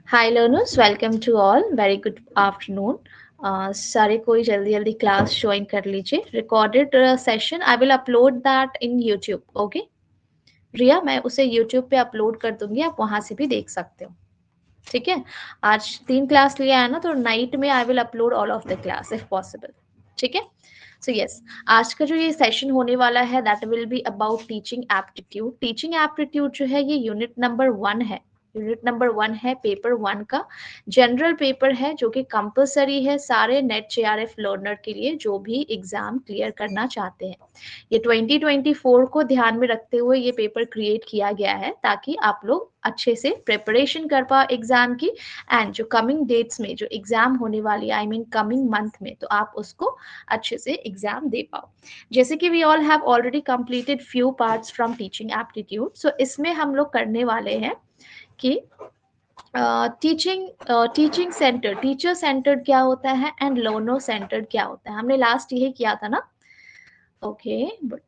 Hi learners, welcome to all. Very good afternoon. सारे कोई जल्दी जल्दी क्लास ज्वाइन कर लीजिए. Recorded session I will upload that in YouTube. Okay Riya, मैं उसे यूट्यूब पे अपलोड कर दूंगी, आप वहां से भी देख सकते हो. ठीक है. आज 3 क्लास लिया है ना, तो नाइट में आई will upload all of the class if possible. ठीक है. सो यस, आज का जो ये सेशन होने वाला है that will be about teaching aptitude. Teaching aptitude जो है ये यूनिट नंबर 1 है. यूनिट नंबर 1 है, पेपर 1 का जनरल पेपर है, जो कि कंपलसरी है सारे नेट जेआरएफ लर्नर के लिए जो भी एग्जाम क्लियर करना चाहते हैं. ये 2024 को ध्यान में रखते हुए ये पेपर क्रिएट किया गया है ताकि आप लोग अच्छे से प्रिपरेशन कर पाओ एग्जाम की. एंड जो कमिंग डेट्स में जो एग्जाम होने वाली आई मीन कमिंग मंथ में, तो आप उसको अच्छे से एग्जाम दे पाओ. जैसे कि we all have already completed few parts from teaching aptitude. So इसमें हम लोग करने वाले हैं कि teaching teaching center, teacher centered क्या होता है एंड लर्नर सेंटर्ड क्या होता है. हमने लास्ट यही किया था ना. Okay, but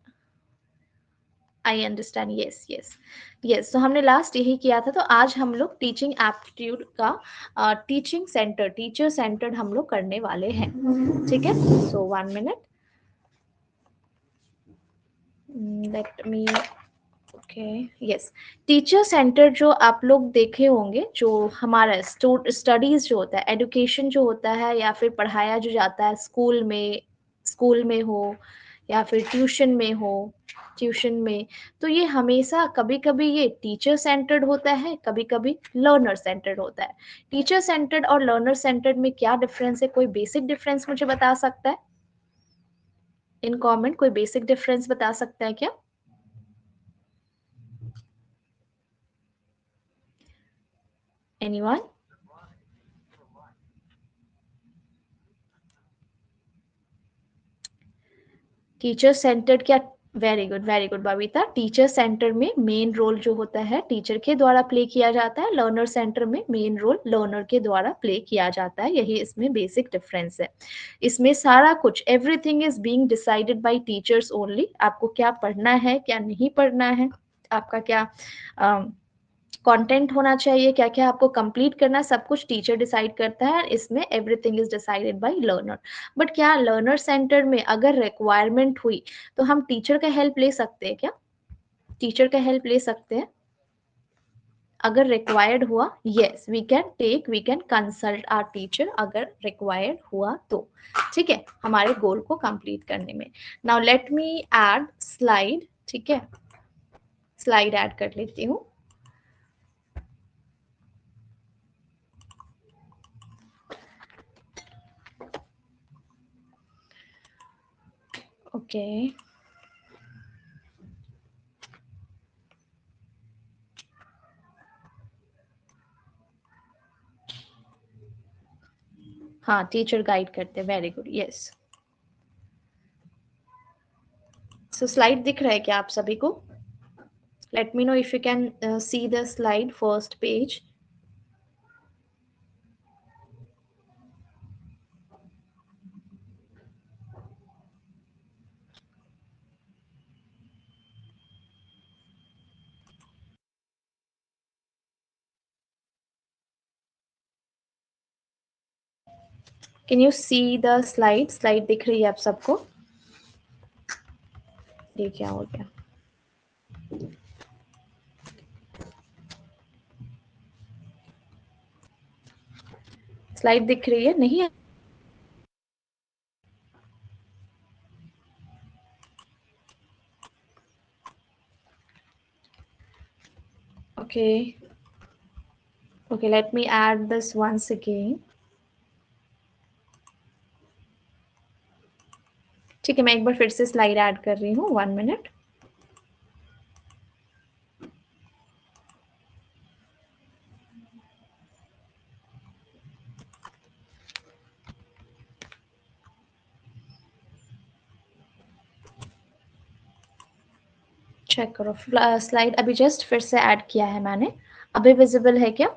I understand. Yes yes yes, तो हमने लास्ट यही किया था. तो आज हम लोग टीचिंग एप्टीट्यूड का टीचिंग सेंटर, टीचर सेंटर्ड हम लोग करने वाले हैं. ठीक है. सो 1 minute, let me. Okay. Yes, teacher centre जो आप लोग देखे होंगे, जो हमारा स्टडीज जो होता है, एजुकेशन जो होता है, या फिर पढ़ाया जो जाता है स्कूल में हो या फिर ट्यूशन में हो, ट्यूशन में, तो ये हमेशा कभी कभी ये टीचर सेंटर्ड होता है, कभी कभी लर्नर सेंटर्ड होता है. टीचर सेंटर्ड और लर्नर सेंटर्ड में क्या डिफरेंस है? कोई बेसिक डिफरेंस मुझे बता सकता है इन कॉमेंट? कोई बेसिक डिफरेंस बता सकता है क्या? एनीवन? टीचर सेंटर्ड क्या? Very good Babita. Teacher centre में मेन रोल जो होता है टीचर के द्वारा प्ले किया जाता है, लर्नर सेंटर में मेन रोल लर्नर के द्वारा प्ले किया जाता है. यही इसमें बेसिक डिफरेंस है. इसमें सारा कुछ everything is being decided by teachers only. आपको क्या पढ़ना है, क्या नहीं पढ़ना है, आपका क्या कंटेंट होना चाहिए, क्या क्या आपको कंप्लीट करना है, सब कुछ टीचर डिसाइड करता है. इसमें everything is decided by learner. But क्या लर्नर सेंटर में अगर रिक्वायरमेंट हुई तो हम टीचर का हेल्प ले सकते हैं क्या? टीचर का हेल्प ले सकते हैं अगर रिक्वायर्ड हुआ. Yes, we can consult our teacher अगर रिक्वायर्ड हुआ तो. ठीक है, हमारे गोल को कंप्लीट करने में. Now let me add slide. ठीक है, स्लाइड ऐड कर लेती हूँ. ओके. हाँ, टीचर गाइड करते हैं. Very good. यस. सो स्लाइड दिख रहा है क्या आप सभी को? Let me know if you can see the slide first page. Can you see the slide? Slide दिख रही है आप सबको? ये क्या हो गया? स्लाइड दिख रही है नहीं है? Okay. Okay, let me add this once again. ठीक है, मैं एक बार फिर से स्लाइड ऐड कर रही हूँ. 1 मिनट. चेक करो, स्लाइड अभी जस्ट फिर से ऐड किया है मैंने. अभी विजिबल है क्या?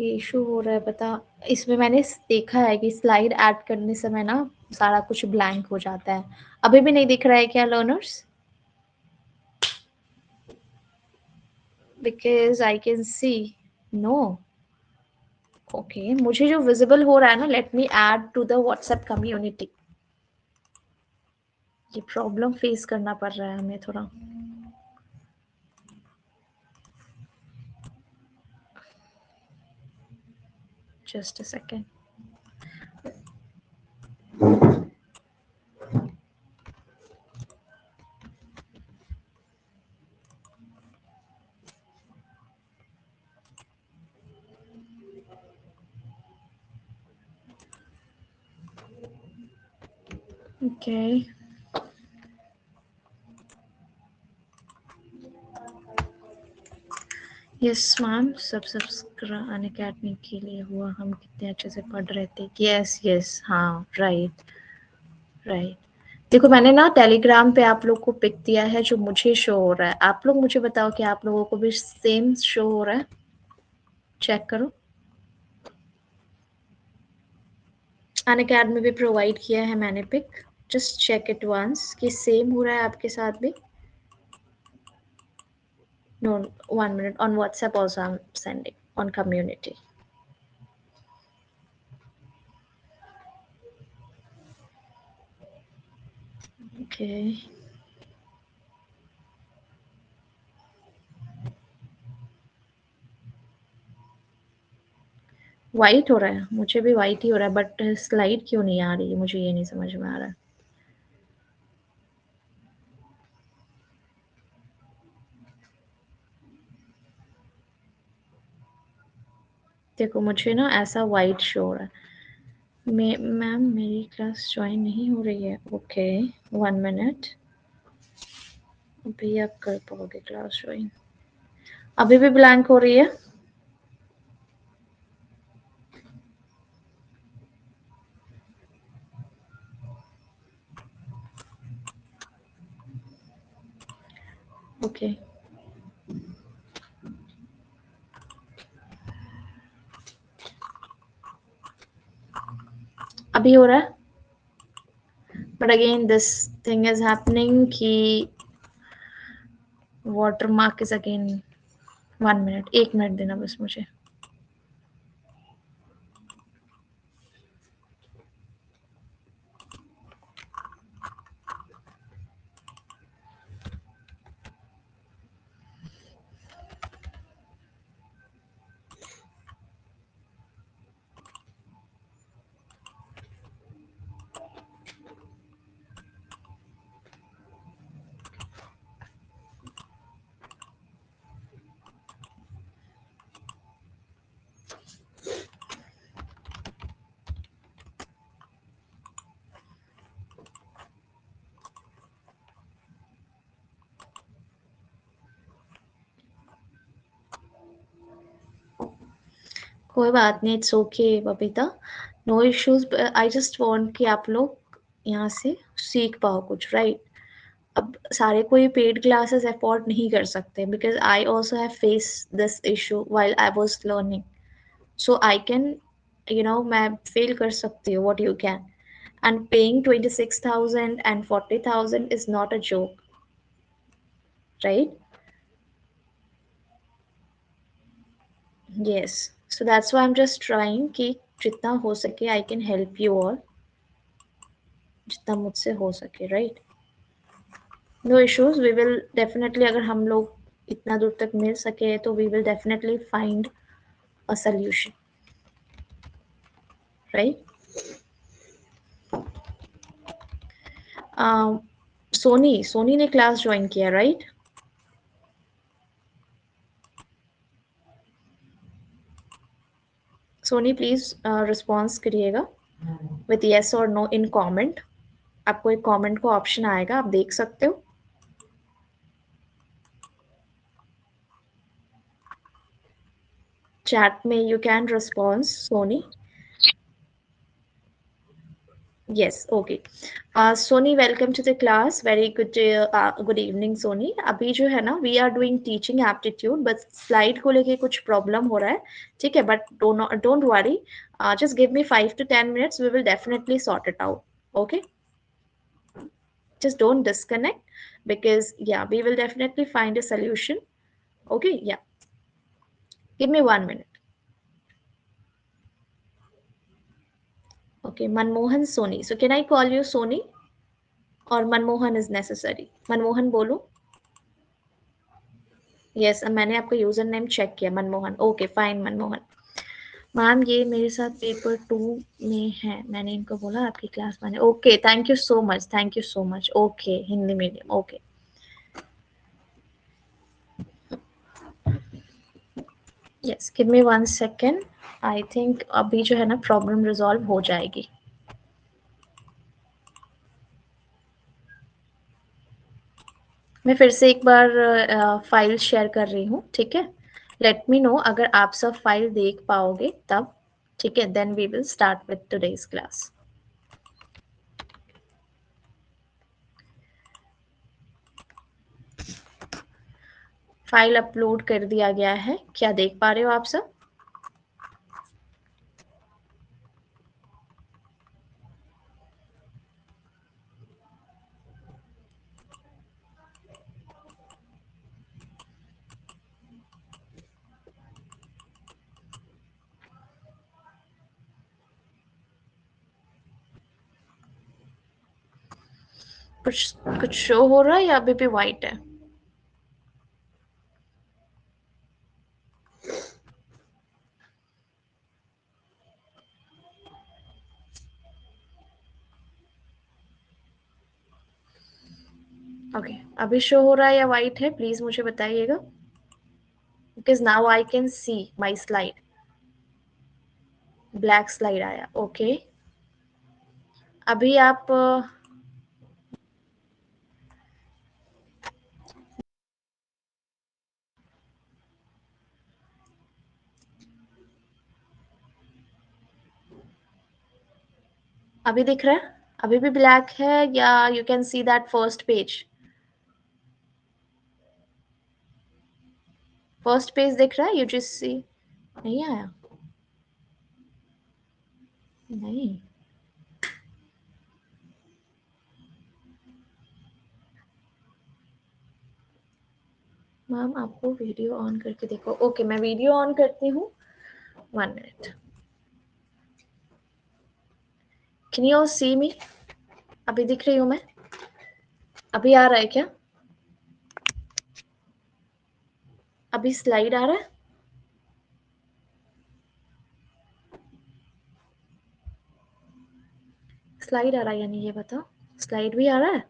ये इशू हो रहा है पता। इसमें मैंने देखा है कि स्लाइड ऐड करने समय ना सारा कुछ ब्लैंक हो जाता है। अभी भी नहीं दिख रहा है क्या learners? Because I can see no. Okay, मुझे जो विजिबल हो रहा है ना, let me add to the WhatsApp community. ये प्रॉब्लम फेस करना पड़ रहा है हमें थोड़ा। Just a second. Okay, yes ma'am, सब सब्सक्राइब अनअकैडमी के लिए हुआ। हम कितने अच्छे से पढ़ रहे थे। यस यस, हाँ राइट राइट। देखो मैंने ना टेलीग्राम पे आप लोग को पिक दिया है जो मुझे शो हो रहा है। आप लोग मुझे बताओ कि आप लोगों को भी सेम शो हो रहा है? चेक करो। अनअकैडमी भी प्रोवाइड किया है मैंने pic. Just check it once कि सेम हो रहा है आपके साथ भी। No, 1 minute, on WhatsApp also I'm sending on community. Okay. White हो रहा है, मुझे भी वाइट ही हो रहा है, बट स्लाइड क्यों नहीं आ रही है मुझे ये नहीं समझ में आ रहा है। देखो मुझे ना ऐसा वाइट शो हो रहा है। मैम मेरी क्लास ज्वाइन नहीं हो रही है। Okay, 1 minute। अभी आप कर पाओगे क्लास ज्वाइन? अभी भी ब्लैंक हो रही है? ओके, अभी हो रहा है। But again this thing is happening कि water mark is again. 1 minute, 1 minute देना बस मुझे। कोई बात नहीं, it's okay Babita, no issues. I just want कि आप लोग यहाँ से सीख पाओ कुछ, राइट? अब सारे कोई पेड क्लासेस अफोर्ड नहीं कर सकते, because I also have face this issue while I was learning. So I can, मैं फेल कर सकती हूँ, what you can. And paying 26,000 and 40,000 is not a joke, right? Yes, so that's why I'm just trying कि जितना हो सके I can help you all, जितना मुझसे हो सके, right? No issues, we will definitely, अगर हम लोग इतना दूर तक मिल सके तो we will definitely find a solution, right? Soni, Soni ने क्लास ज्वाइन किया, राइट? सोनी प्लीज रिस्पॉन्स करिएगा विथ येस और नो इन कमेंट। आपको एक कमेंट को ऑप्शन आएगा, आप देख सकते हो। चैट में you can response Soni. Yes, okay. Sony, welcome to the class. Very good good evening, Sony. अभी जो है ना, we are doing teaching aptitude, but slide को लेके कुछ problem हो रहा है, ठीक है? But don't worry. Just give me 5 to 10 minutes. We will definitely sort it out. Okay? Just don't disconnect because yeah, we will definitely find a solution. Okay? Yeah. Give me 1 minute. Okay, Manmohan Sony. So can I call you Sony or Manmohan is necessary? Manmohan बोलो. Yes मैंने आपका user name check किया Manmohan okay fine Manmohan ma'am ये मेरे साथ paper 2 में है मैंने इनको बोला आपकी क्लास में okay thank you so much okay Hindi medium okay yes give me 1 second I think अभी जो है ना प्रॉब्लम रिजॉल्व हो जाएगी मैं फिर से एक बार फाइल शेयर कर रही हूँ ठीक है लेट मी नो अगर आप सब फाइल देख पाओगे तब ठीक है then we will start with today's class file upload कर दिया गया है क्या देख पा रहे हो आप सब कुछ कुछ शो हो रहा है या अभी भी वाइट है ओके अभी शो हो रहा है या वाइट है प्लीज मुझे बताइएगा because now I can C my slide black slide आया ओके अभी आप अभी दिख रहा है अभी भी ब्लैक है या you can see that first page दिख रहा है यू जस्ट सी नहीं आया नहीं मैम आपको वीडियो ऑन करके देखो ओके मैं वीडियो ऑन करती हूँ 1 मिनट कैन यू सी मी अभी दिख रही हूँ मैं अभी आ रहा है क्या अभी स्लाइड आ रहा है स्लाइड आ रहा है या नहीं ये बताओ स्लाइड भी आ रहा है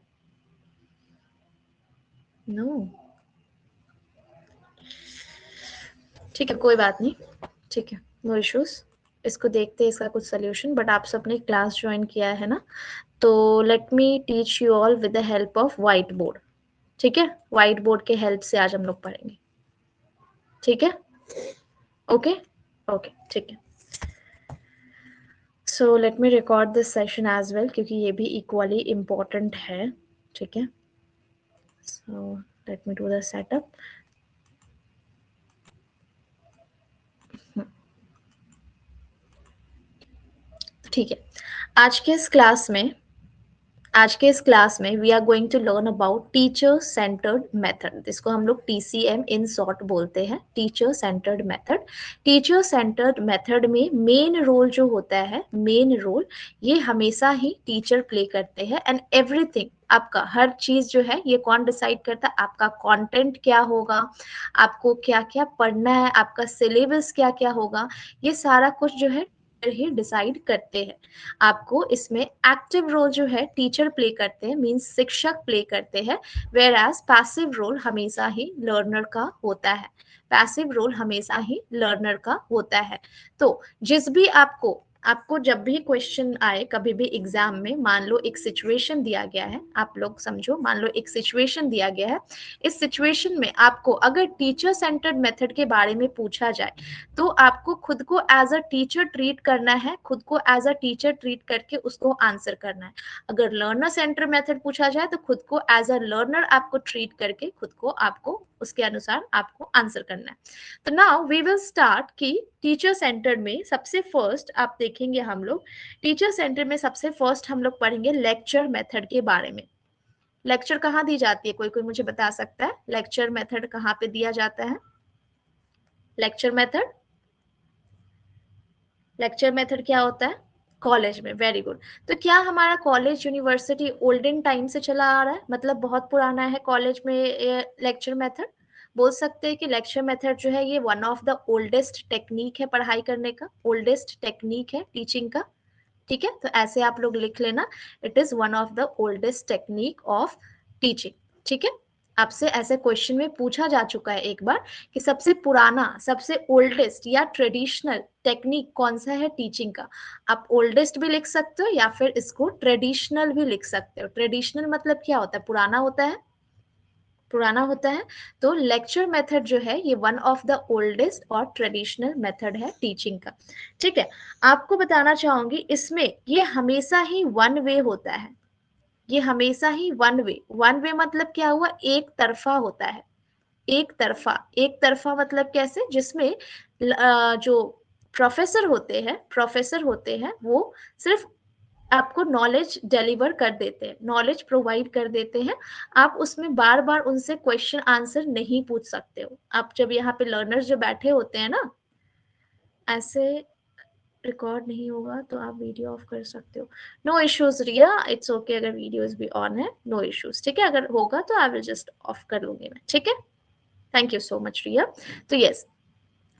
नो ठीक है कोई बात नहीं ठीक है नो इश्यूज इसको देखते हैं इसका कुछ सोल्यूशन बट आप सबने क्लास ज्वाइन किया है ना तो let me teach you all with the help of white board ठीक है व्हाइट बोर्ड के हेल्प से आज हम लोग पढ़ेंगे ठीक है ओके ओके ठीक है so let me record this session as well क्योंकि ये भी इक्वली इम्पोर्टेंट है ठीक है so let me do the setup ठीक है आज के इस क्लास में we are going to learn about teacher centred method जिसको हम लोग टीसीएम इन शॉर्ट बोलते हैं टीचर सेंटर्ड मेथड में मेन रोल जो होता है मेन रोल ये हमेशा ही टीचर प्ले करते हैं एंड एवरीथिंग आपका हर चीज जो है ये कौन डिसाइड करता है आपका कंटेंट क्या होगा आपको क्या क्या पढ़ना है आपका सिलेबस क्या क्या होगा ये सारा कुछ जो है ही डिसाइड करते हैं आपको इसमें एक्टिव रोल जो है टीचर प्ले करते हैं मींस शिक्षक प्ले करते हैं वेयर एज पैसिव रोल हमेशा ही लर्नर का होता है पैसिव रोल हमेशा ही लर्नर का होता है तो जिस भी आपको आपको जब भी क्वेश्चन आए कभी भी एग्जाम में, मान लो एक सिचुएशन दिया गया है, आप लोग समझो, मान लो एक सिचुएशन दिया गया है, इस सिचुएशन में आपको अगर टीचर सेंटर्ड मेथड के बारे में पूछा जाए तो आपको खुद को एज अ टीचर ट्रीट करना है, खुद को एज अ टीचर ट्रीट करके उसको आंसर करना है। अगर लर्नर सेंटर मेथड पूछा जाए तो खुद को एज अ लर्नर आपको ट्रीट करके खुद को आपको उसके अनुसार आपको आंसर करना है। तो नाउ वी विल स्टार्ट कि टीचर सेंटर में सबसे फर्स्ट आप देखेंगे, हम लोग टीचर सेंटर में सबसे फर्स्ट हम लोग पढ़ेंगे लेक्चर मेथड के बारे में। लेक्चर कहाँ दी जाती है, कोई कोई मुझे बता सकता है लेक्चर मेथड कहाँ पे दिया जाता है? लेक्चर मेथड, लेक्चर मेथड क्या होता है? कॉलेज में। Very good. तो क्या हमारा कॉलेज यूनिवर्सिटी ओल्डन टाइम से चला आ रहा है, मतलब बहुत पुराना है कॉलेज में लेक्चर मेथड? बोल सकते हैं कि लेक्चर मेथड जो है ये one of the oldest technique है पढ़ाई करने का, ओल्डेस्ट टेक्निक है टीचिंग का। ठीक है, तो ऐसे आप लोग लिख लेना, it is one of the oldest technique of teaching. ठीक है, आपसे ऐसे क्वेश्चन में पूछा जा चुका है एक बार कि सबसे पुराना, सबसे ओल्डेस्ट या ट्रेडिशनल टेक्निक कौन सा है टीचिंग का। आप ओल्डेस्ट भी लिख सकते हो या फिर इसको ट्रेडिशनल भी लिख सकते हो। ट्रेडिशनल मतलब क्या होता है? पुराना होता है, पुराना होता है। तो लेक्चर मेथड जो है ये वन ऑफ द ओल्डेस्ट और ट्रेडिशनल मेथड है टीचिंग का। ठीक है, आपको बताना चाहूंगी इसमें ये हमेशा ही वन वे होता है, ये हमेशा ही वन वे। वन वे मतलब क्या हुआ? एक तरफा होता है, एक तरफा। एक तरफा मतलब कैसे? जिसमें जो प्रोफेसर होते हैं, प्रोफेसर होते हैं वो सिर्फ आपको नॉलेज डिलीवर कर देते हैं, नॉलेज प्रोवाइड कर देते हैं। आप उसमें बार बार उनसे क्वेश्चन आंसर नहीं पूछ सकते हो। आप जब यहाँ पे लर्नर्स जो बैठे होते हैं ना, ऐसे रिकॉर्ड नहीं होगा तो आप वीडियो ऑफ कर सकते हो। No issues Riya, it's okay अगर वीडियोस भी ऑन है, नो इश्यूज। ठीक है, अगर होगा तो आई विल जस्ट ऑफ कर लूंगी मैं। ठीक है, थैंक यू सो मच रिया। तो यस,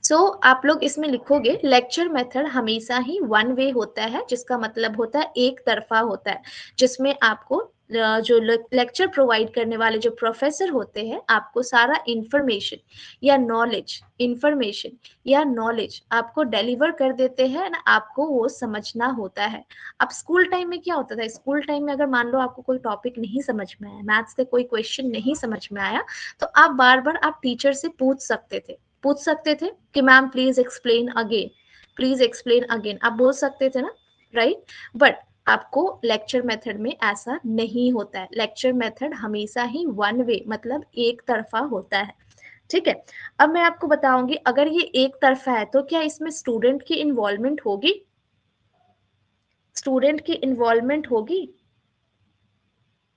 सो आप लोग इसमें लिखोगे लेक्चर मेथड हमेशा ही वन वे होता है, जिसका मतलब होता है एक तरफा होता है, जिसमें आपको जो लेक्चर प्रोवाइड करने वाले जो प्रोफेसर होते हैं आपको सारा इंफॉर्मेशन या नॉलेज, इंफॉर्मेशन या नॉलेज आपको डिलीवर कर देते हैं ना, आपको वो समझना होता है। अब स्कूल टाइम में क्या होता था? स्कूल टाइम में अगर मान लो आपको कोई टॉपिक नहीं समझ में आया, मैथ्स से कोई क्वेश्चन नहीं समझ में आया, तो आप बार बार आप टीचर से पूछ सकते थे, पूछ सकते थे कि ma'am please explain again, please explain again, आप बोल सकते थे ना, राइट? बट आपको लेक्चर मेथड में ऐसा नहीं होता है। लेक्चर मेथड हमेशा ही वन वे मतलब एक तरफा होता है। ठीक है, अब मैं आपको बताऊंगी अगर ये एक तरफा है तो क्या इसमें स्टूडेंट की इन्वॉल्वमेंट होगी? स्टूडेंट की इन्वॉल्वमेंट होगी?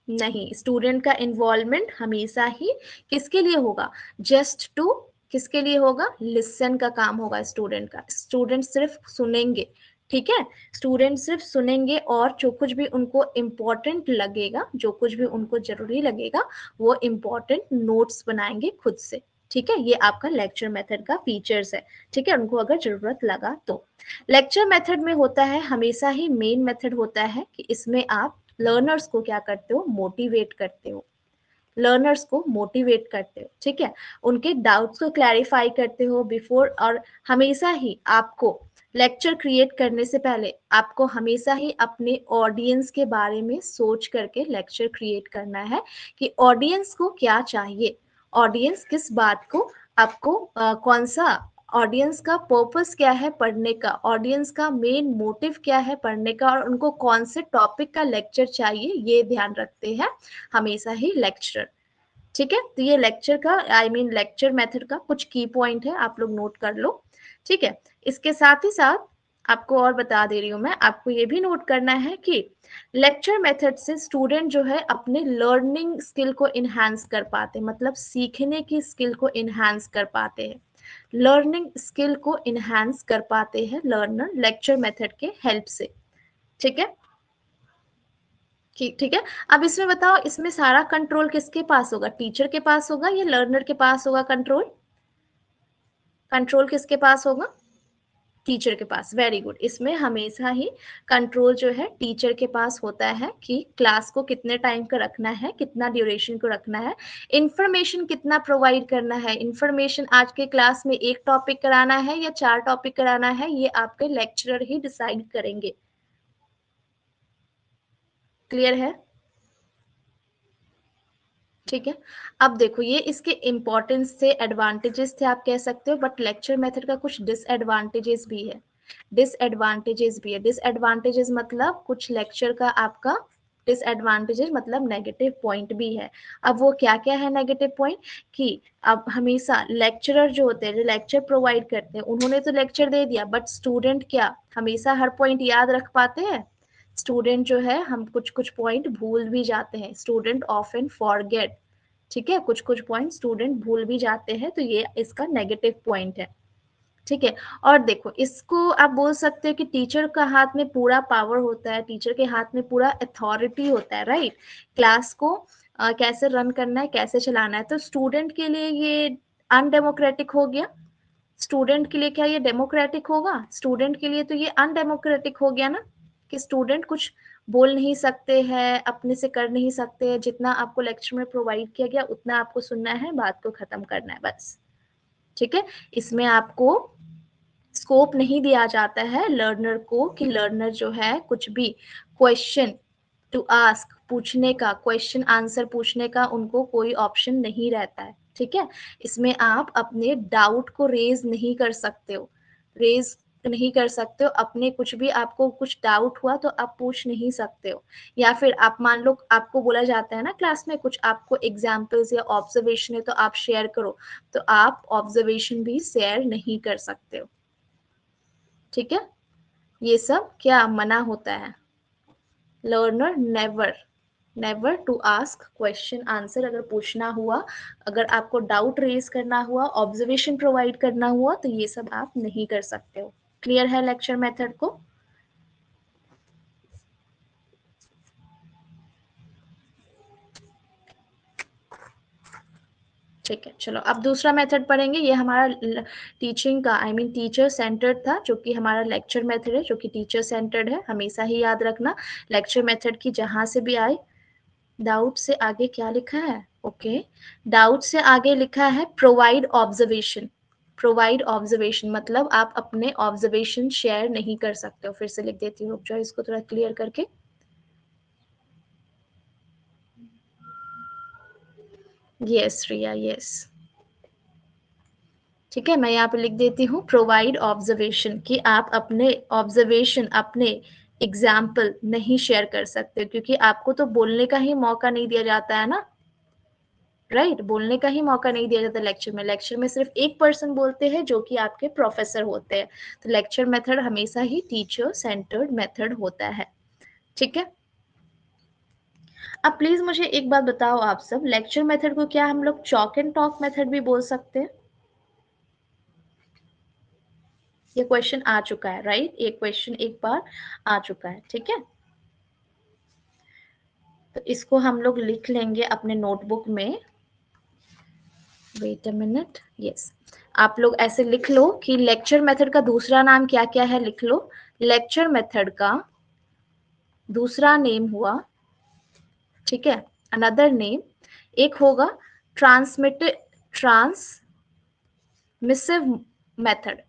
नहीं, स्टूडेंट का इन्वॉल्वमेंट हमेशा ही किसके लिए होगा? जस्ट टू, किसके लिए होगा? लिसन का काम होगा स्टूडेंट का। स्टूडेंट सिर्फ सुनेंगे, ठीक है, स्टूडेंट सिर्फ सुनेंगे और जो कुछ भी उनको इम्पोर्टेंट लगेगा, जो कुछ भी उनको जरूरी लगेगा, वो इम्पोर्टेंट नोट्स बनाएंगे खुद से। ठीक है, ये आपका लेक्चर मेथड का फीचर्स है। ठीक है, उनको अगर जरूरत लगा तो। लेक्चर मेथड में होता है हमेशा ही मेन मेथड होता है कि इसमें आप लर्नर्स को क्या करते हो? मोटिवेट करते हो, लर्नर्स को मोटिवेट करते हो। ठीक है, उनके डाउट्स को क्लैरिफाई करते हो बिफोर, और हमेशा ही आपको लेक्चर क्रिएट करने से पहले आपको हमेशा ही अपने ऑडियंस के बारे में सोच करके लेक्चर क्रिएट करना है कि ऑडियंस को क्या चाहिए, ऑडियंस किस बात को आपको कौन सा, ऑडियंस का पर्पस क्या है पढ़ने का, ऑडियंस का मेन मोटिव क्या है पढ़ने का, और उनको कौन से टॉपिक का लेक्चर चाहिए, ये ध्यान रखते हैं हमेशा ही लेक्चरर। ठीक है, तो ये लेक्चर का आई मीन लेक्चर मेथड का कुछ की पॉइंट है, आप लोग नोट कर लो। ठीक है, इसके साथ ही साथ आपको और बता दे रही हूँ मैं, आपको ये भी नोट करना है कि लेक्चर मेथड से स्टूडेंट जो है अपने लर्निंग स्किल को इनहांस कर पाते हैं, मतलब सीखने की स्किल को इनहांस कर पाते हैं, लर्निंग स्किल को इनहांस कर पाते हैं लर्नर लेक्चर मेथड के हेल्प से। ठीक है, ठीक है। अब इसमें बताओ, इसमें सारा कंट्रोल किसके पास होगा? टीचर के पास होगा या लर्नर के पास होगा कंट्रोल? कंट्रोल किसके पास होगा? टीचर के पास, वेरी गुड। इसमें हमेशा ही कंट्रोल जो है टीचर के पास होता है कि क्लास को कितने टाइम का रखना है, कितना ड्यूरेशन को रखना है, इंफॉर्मेशन कितना प्रोवाइड करना है। इंफॉर्मेशन आज के क्लास में एक टॉपिक कराना है या 4 टॉपिक कराना है, ये आपके लेक्चरर ही डिसाइड करेंगे। क्लियर है? ठीक है। अब देखो, ये इसके इम्पोर्टेंस से एडवांटेजेस थे आप कह सकते हो, बट लेक्चर मेथड का कुछ डिसएडवांटेजेस भी है। डिसएडवांटेजेस मतलब कुछ लेक्चर का आपका डिसएडवांटेजेस मतलब नेगेटिव पॉइंट भी है। अब वो क्या क्या है नेगेटिव पॉइंट? कि अब हमेशा लेक्चरर जो होते हैं, जो लेक्चर प्रोवाइड करते हैं, उन्होंने तो लेक्चर दे दिया, बट स्टूडेंट क्या हमेशा हर पॉइंट याद रख पाते हैं? स्टूडेंट जो है, हम कुछ कुछ पॉइंट भूल भी जाते हैं, स्टूडेंट ऑफन फॉरगेट। ठीक है, कुछ कुछ पॉइंट स्टूडेंट भूल भी जाते हैं, तो ये इसका नेगेटिव पॉइंट है। ठीक है। और देखो, इसको आप बोल सकते हो कि टीचर का हाथ में पूरा पावर होता है, टीचर के हाथ में पूरा अथॉरिटी होता है, राइट? क्लास को कैसे रन करना है, कैसे चलाना है। तो स्टूडेंट के लिए ये अनडेमोक्रेटिक हो गया। स्टूडेंट के लिए क्या ये डेमोक्रेटिक होगा? स्टूडेंट के लिए तो ये अनडेमोक्रेटिक हो गया ना, कि स्टूडेंट कुछ बोल नहीं सकते हैं, अपने से कर नहीं सकते हैं। जितना आपको लेक्चर में प्रोवाइड किया गया उतना आपको सुनना है, बात को खत्म करना है, बस। ठीक है। इसमें आपको स्कोप नहीं दिया जाता है लर्नर को, कि लर्नर जो है कुछ भी क्वेश्चन टू आस्क, पूछने का, क्वेश्चन आंसर पूछने का उनको कोई ऑप्शन नहीं रहता है। ठीक है। इसमें आप अपने डाउट को रेज नहीं कर सकते हो, रेज नहीं कर सकते हो अपने, कुछ भी आपको कुछ डाउट हुआ तो आप पूछ नहीं सकते हो। या फिर आप मान लो आपको बोला जाता है ना क्लास में, कुछ आपको एग्जाम्पल्स या ऑब्जर्वेशन है तो आप शेयर करो, तो आप ऑब्जर्वेशन भी शेयर नहीं कर सकते हो। ठीक है। ये सब क्या मना होता है? Learner never to ask question answer. अगर पूछना हुआ, अगर आपको डाउट रेज करना हुआ, ऑब्जर्वेशन प्रोवाइड करना हुआ, तो ये सब आप नहीं कर सकते हो। क्लियर है लेक्चर मेथड को? ठीक है, चलो अब दूसरा मेथड पढ़ेंगे। ये हमारा टीचिंग का, आई मीन टीचर सेंटर्ड था, जो कि हमारा लेक्चर मेथड है, जो कि टीचर सेंटर्ड है। हमेशा ही याद रखना, लेक्चर मेथड की जहां से भी आए, डाउट से आगे क्या लिखा है? ओके, डाउट से आगे लिखा है प्रोवाइड ऑब्जर्वेशन। प्रोवाइड ऑब्जर्वेशन मतलब आप अपने ऑब्जर्वेशन शेयर नहीं कर सकते हो। फिर से लिख देती हूँ, रुक जाओ इसको थोड़ा क्लियर करके। यस रिया, यस। ठीक है, मैं यहाँ पे लिख देती हूँ प्रोवाइड ऑब्जर्वेशन, कि आप अपने ऑब्जर्वेशन, अपने एग्जाम्पल नहीं शेयर कर सकते, क्योंकि आपको तो बोलने का ही मौका नहीं दिया जाता है ना, राइट? बोलने का ही मौका नहीं दिया जाता लेक्चर में। लेक्चर में सिर्फ एक पर्सन बोलते हैं, जो कि आपके प्रोफेसर होते हैं। तो लेक्चर मेथड हमेशा ही टीचर सेंटर्ड मेथड होता है। ठीक है। अब प्लीज मुझे एक बात बताओ आप सब, लेक्चर मेथड को क्या हम लोग चॉक एंड टॉक मेथड भी बोल सकते हैं? ये क्वेश्चन आ चुका है, राइट? ये क्वेश्चन एक बार आ चुका है। ठीक है, तो इसको हम लोग लिख लेंगे अपने नोटबुक में। Wait a minute, yes. आप लोग ऐसे लिख लो कि लेक्चर मेथड का दूसरा नाम क्या क्या है, लिख लो। लेक्चर मेथड का दूसरा नेम हुआ, ठीक है, अनदर नेम, एक होगा ट्रांसमिटेड, ट्रांसमिसिव मेथड,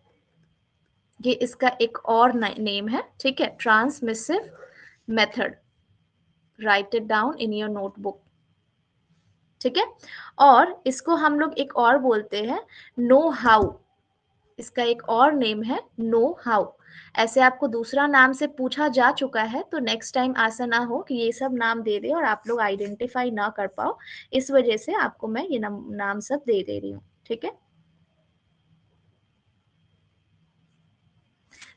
ये इसका एक और नेम है। ठीक है, transmissive method. Right it down in your notebook. ठीक है। और इसको हम लोग एक और बोलते हैं नो हाउ। इसका एक और नेम है नो हाउ। ऐसे आपको दूसरा नाम से पूछा जा चुका है, तो नेक्स्ट टाइम ऐसा ना हो कि ये सब नाम दे दे और आप लोग आइडेंटिफाई ना कर पाओ। इस वजह से आपको मैं ये नाम सब दे रही हूँ। ठीक है।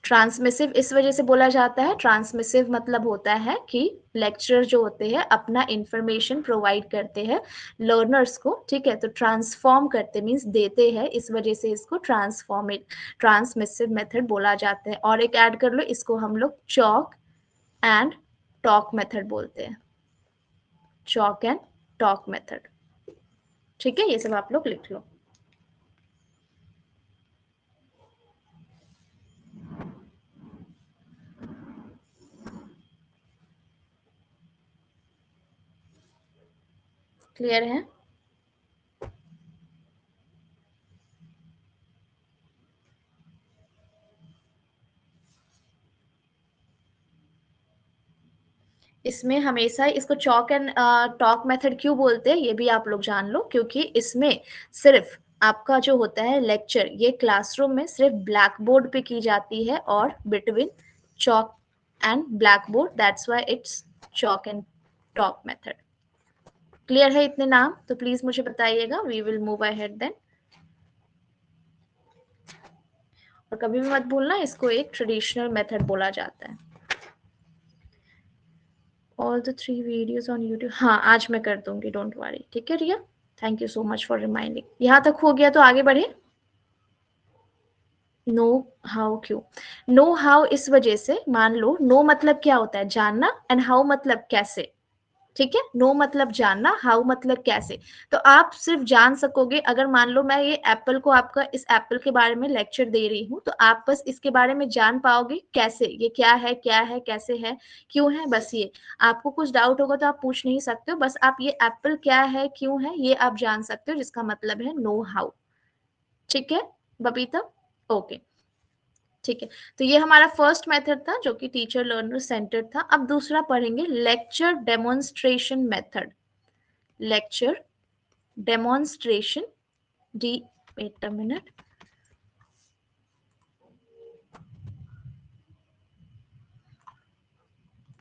ट्रांसमिसिव इस वजह से बोला जाता है, ट्रांसमिसिव मतलब होता है कि लेक्चरर जो होते हैं अपना इंफॉर्मेशन प्रोवाइड करते हैं लर्नर्स को। ठीक है, तो ट्रांसफॉर्म करते मीन्स देते हैं, इस वजह से इसको ट्रांसमिसिव मेथड बोला जाता है। और एक ऐड कर लो, इसको हम लोग चॉक एंड टॉक मेथड बोलते हैं। Chalk and talk method. ठीक है, ये सब आप लोग लिख लो। क्लियर है? इसमें हमेशा इसको चॉक एंड टॉक मेथड क्यों बोलते हैं ये भी आप लोग जान लो, क्योंकि इसमें सिर्फ आपका जो होता है लेक्चर ये क्लासरूम में सिर्फ ब्लैक बोर्ड पे की जाती है और between chalk and black board, that's why it's chalk and talk method. Clear है इतने नाम? तो प्लीज मुझे बताइएगा, we will move ahead then. और कभी भी मत भूलना इसको एक ट्रेडिशनल मेथड बोला जाता है। All the 3 videos on YouTube, हाँ आज मैं कर दूंगी, डोंट वरी। ठीक है Riya, thank you so much for reminding. यहाँ तक हो गया तो आगे बढ़े। नो हाउ क्यों? नो हाउ इस वजह से, मान लो नो मतलब क्या होता है, जानना, एंड हाउ मतलब कैसे। ठीक है, नो मतलब जानना, हाउ मतलब कैसे। तो आप सिर्फ जान सकोगे अगर मान लो मैं ये एप्पल को, आपका इस एप्पल के बारे में लेक्चर दे रही हूँ, तो आप बस इसके बारे में जान पाओगे कैसे, ये क्या है कैसे है क्यों है, बस ये। आपको कुछ डाउट होगा तो आप पूछ नहीं सकते हो, बस आप ये एप्पल क्या है क्यों है ये आप जान सकते हो, जिसका मतलब है नो हाउ। ठीक है बबीता? ओके ठीक है। तो ये हमारा फर्स्ट मेथड था जो कि टीचर लर्नर सेंटर्ड था। अब दूसरा पढ़ेंगे lecture demonstration method. Lecture demonstration D, wait a minute.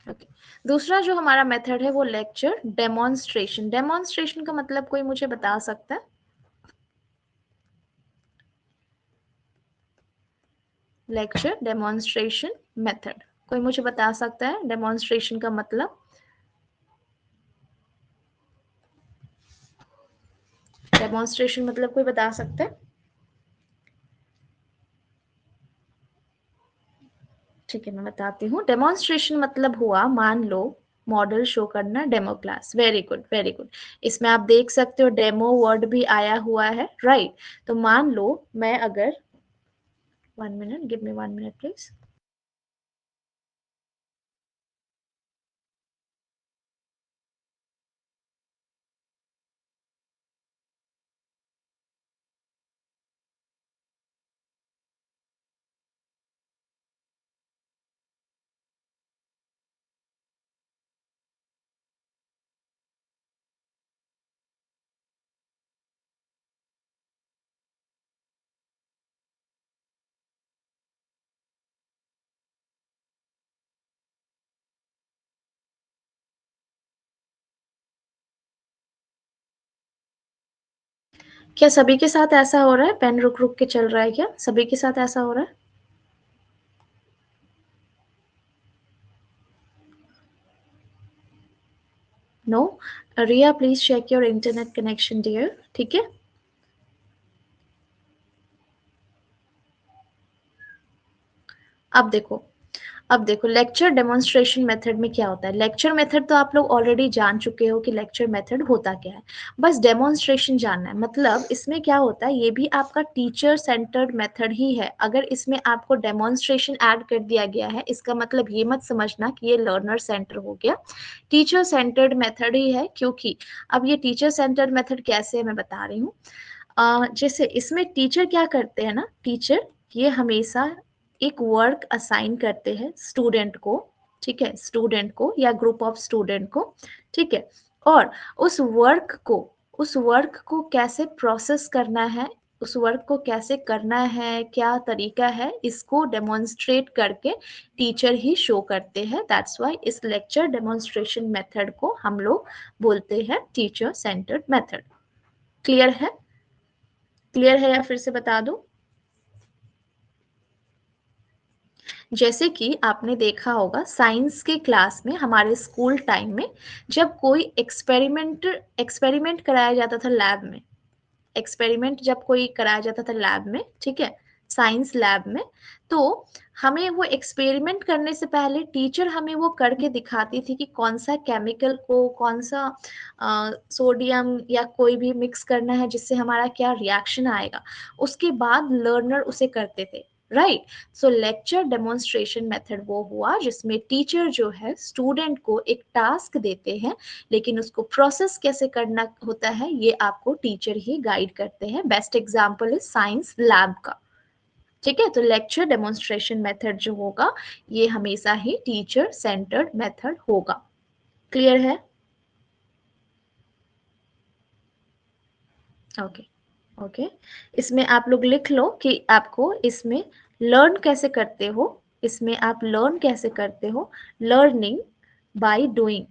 Okay, दूसरा जो हमारा मेथड है वो लेक्चर डेमोन्स्ट्रेशन। डेमोन्स्ट्रेशन का मतलब कोई मुझे बता सकता है? लेक्चर डेमोन्स्ट्रेशन मेथड कोई मुझे बता सकता है डेमोन्स्ट्रेशन का मतलब? डेमोन्स्ट्रेशन मतलब कोई बता सकता है? ठीक है मैं बताती हूँ। डेमोन्स्ट्रेशन मतलब हुआ, मान लो मॉडल शो करना, demo class. Very good very good. इसमें आप देख सकते हो डेमो वर्ड भी आया हुआ है, राइट? तो मान लो मैं अगर, 1 minute, give me 1 minute please. क्या सभी के साथ ऐसा हो रहा है? पेन रुक रुक के चल रहा है क्या? सभी के साथ ऐसा हो रहा है? No? Riya please check your internet connection dear. ठीक है, अब देखो, अब देखो लेक्चर डेमोन्स्ट्रेशन मेथड में क्या होता है। लेक्चर मेथड तो आप लोग ऑलरेडी जान चुके हो कि लेक्चर मेथड होता क्या है, बस डेमोन्स्ट्रेशन जानना है। मतलब इसमें क्या होता है, ये भी आपका टीचर सेंटर्ड मेथड ही है। अगर इसमें आपको डेमोन्स्ट्रेशन ऐड कर दिया गया है, इसका मतलब ये मत समझना कि ये लर्नर सेंटर हो गया, टीचर सेंटर्ड मेथड ही है। क्योंकि अब ये टीचर सेंटर्ड मेथड कैसे है मैं बता रही हूँ। जैसे इसमें टीचर क्या करते हैं ना, टीचर ये हमेशा एक वर्क असाइन करते हैं स्टूडेंट को। ठीक है, स्टूडेंट को या ग्रुप ऑफ स्टूडेंट को। ठीक है, और उस वर्क को कैसे प्रोसेस करना है, उस वर्क को कैसे करना है, क्या तरीका है, इसको डेमोन्स्ट्रेट करके टीचर ही शो करते हैं। दैट्स व्हाई इस लेक्चर डेमोन्स्ट्रेशन मेथड को हम लोग बोलते हैं टीचर सेंटर्ड मेथड। क्लियर है? क्लियर है या फिर से बता दूं? जैसे कि आपने देखा होगा साइंस के क्लास में हमारे स्कूल टाइम में, जब कोई एक्सपेरिमेंट कराया जाता था लैब में, एक्सपेरिमेंट जब कोई कराया जाता था लैब में, ठीक है, साइंस लैब में, तो हमें वो एक्सपेरिमेंट करने से पहले टीचर हमें वो करके दिखाती थी कि कौन सा केमिकल को, कौन सा सोडियम या कोई भी मिक्स करना है जिससे हमारा क्या रिएक्शन आएगा। उसके बाद लर्नर उसे करते थे, right. So lecture demonstration method वो हुआ जिसमें टीचर जो है स्टूडेंट को एक टास्क देते हैं, लेकिन उसको प्रोसेस कैसे करना होता है ये आपको टीचर ही गाइड करते हैं। Best example is science lab का। ठीक है, तो लेक्चर डेमोन्स्ट्रेशन मेथड जो होगा ये हमेशा ही टीचर सेंटर्ड मेथड होगा। क्लियर है? Okay okay. इसमें आप लोग लिख लो कि आपको इसमें लर्न कैसे करते हो। इसमें आप लर्न कैसे करते हो? Learning by doing,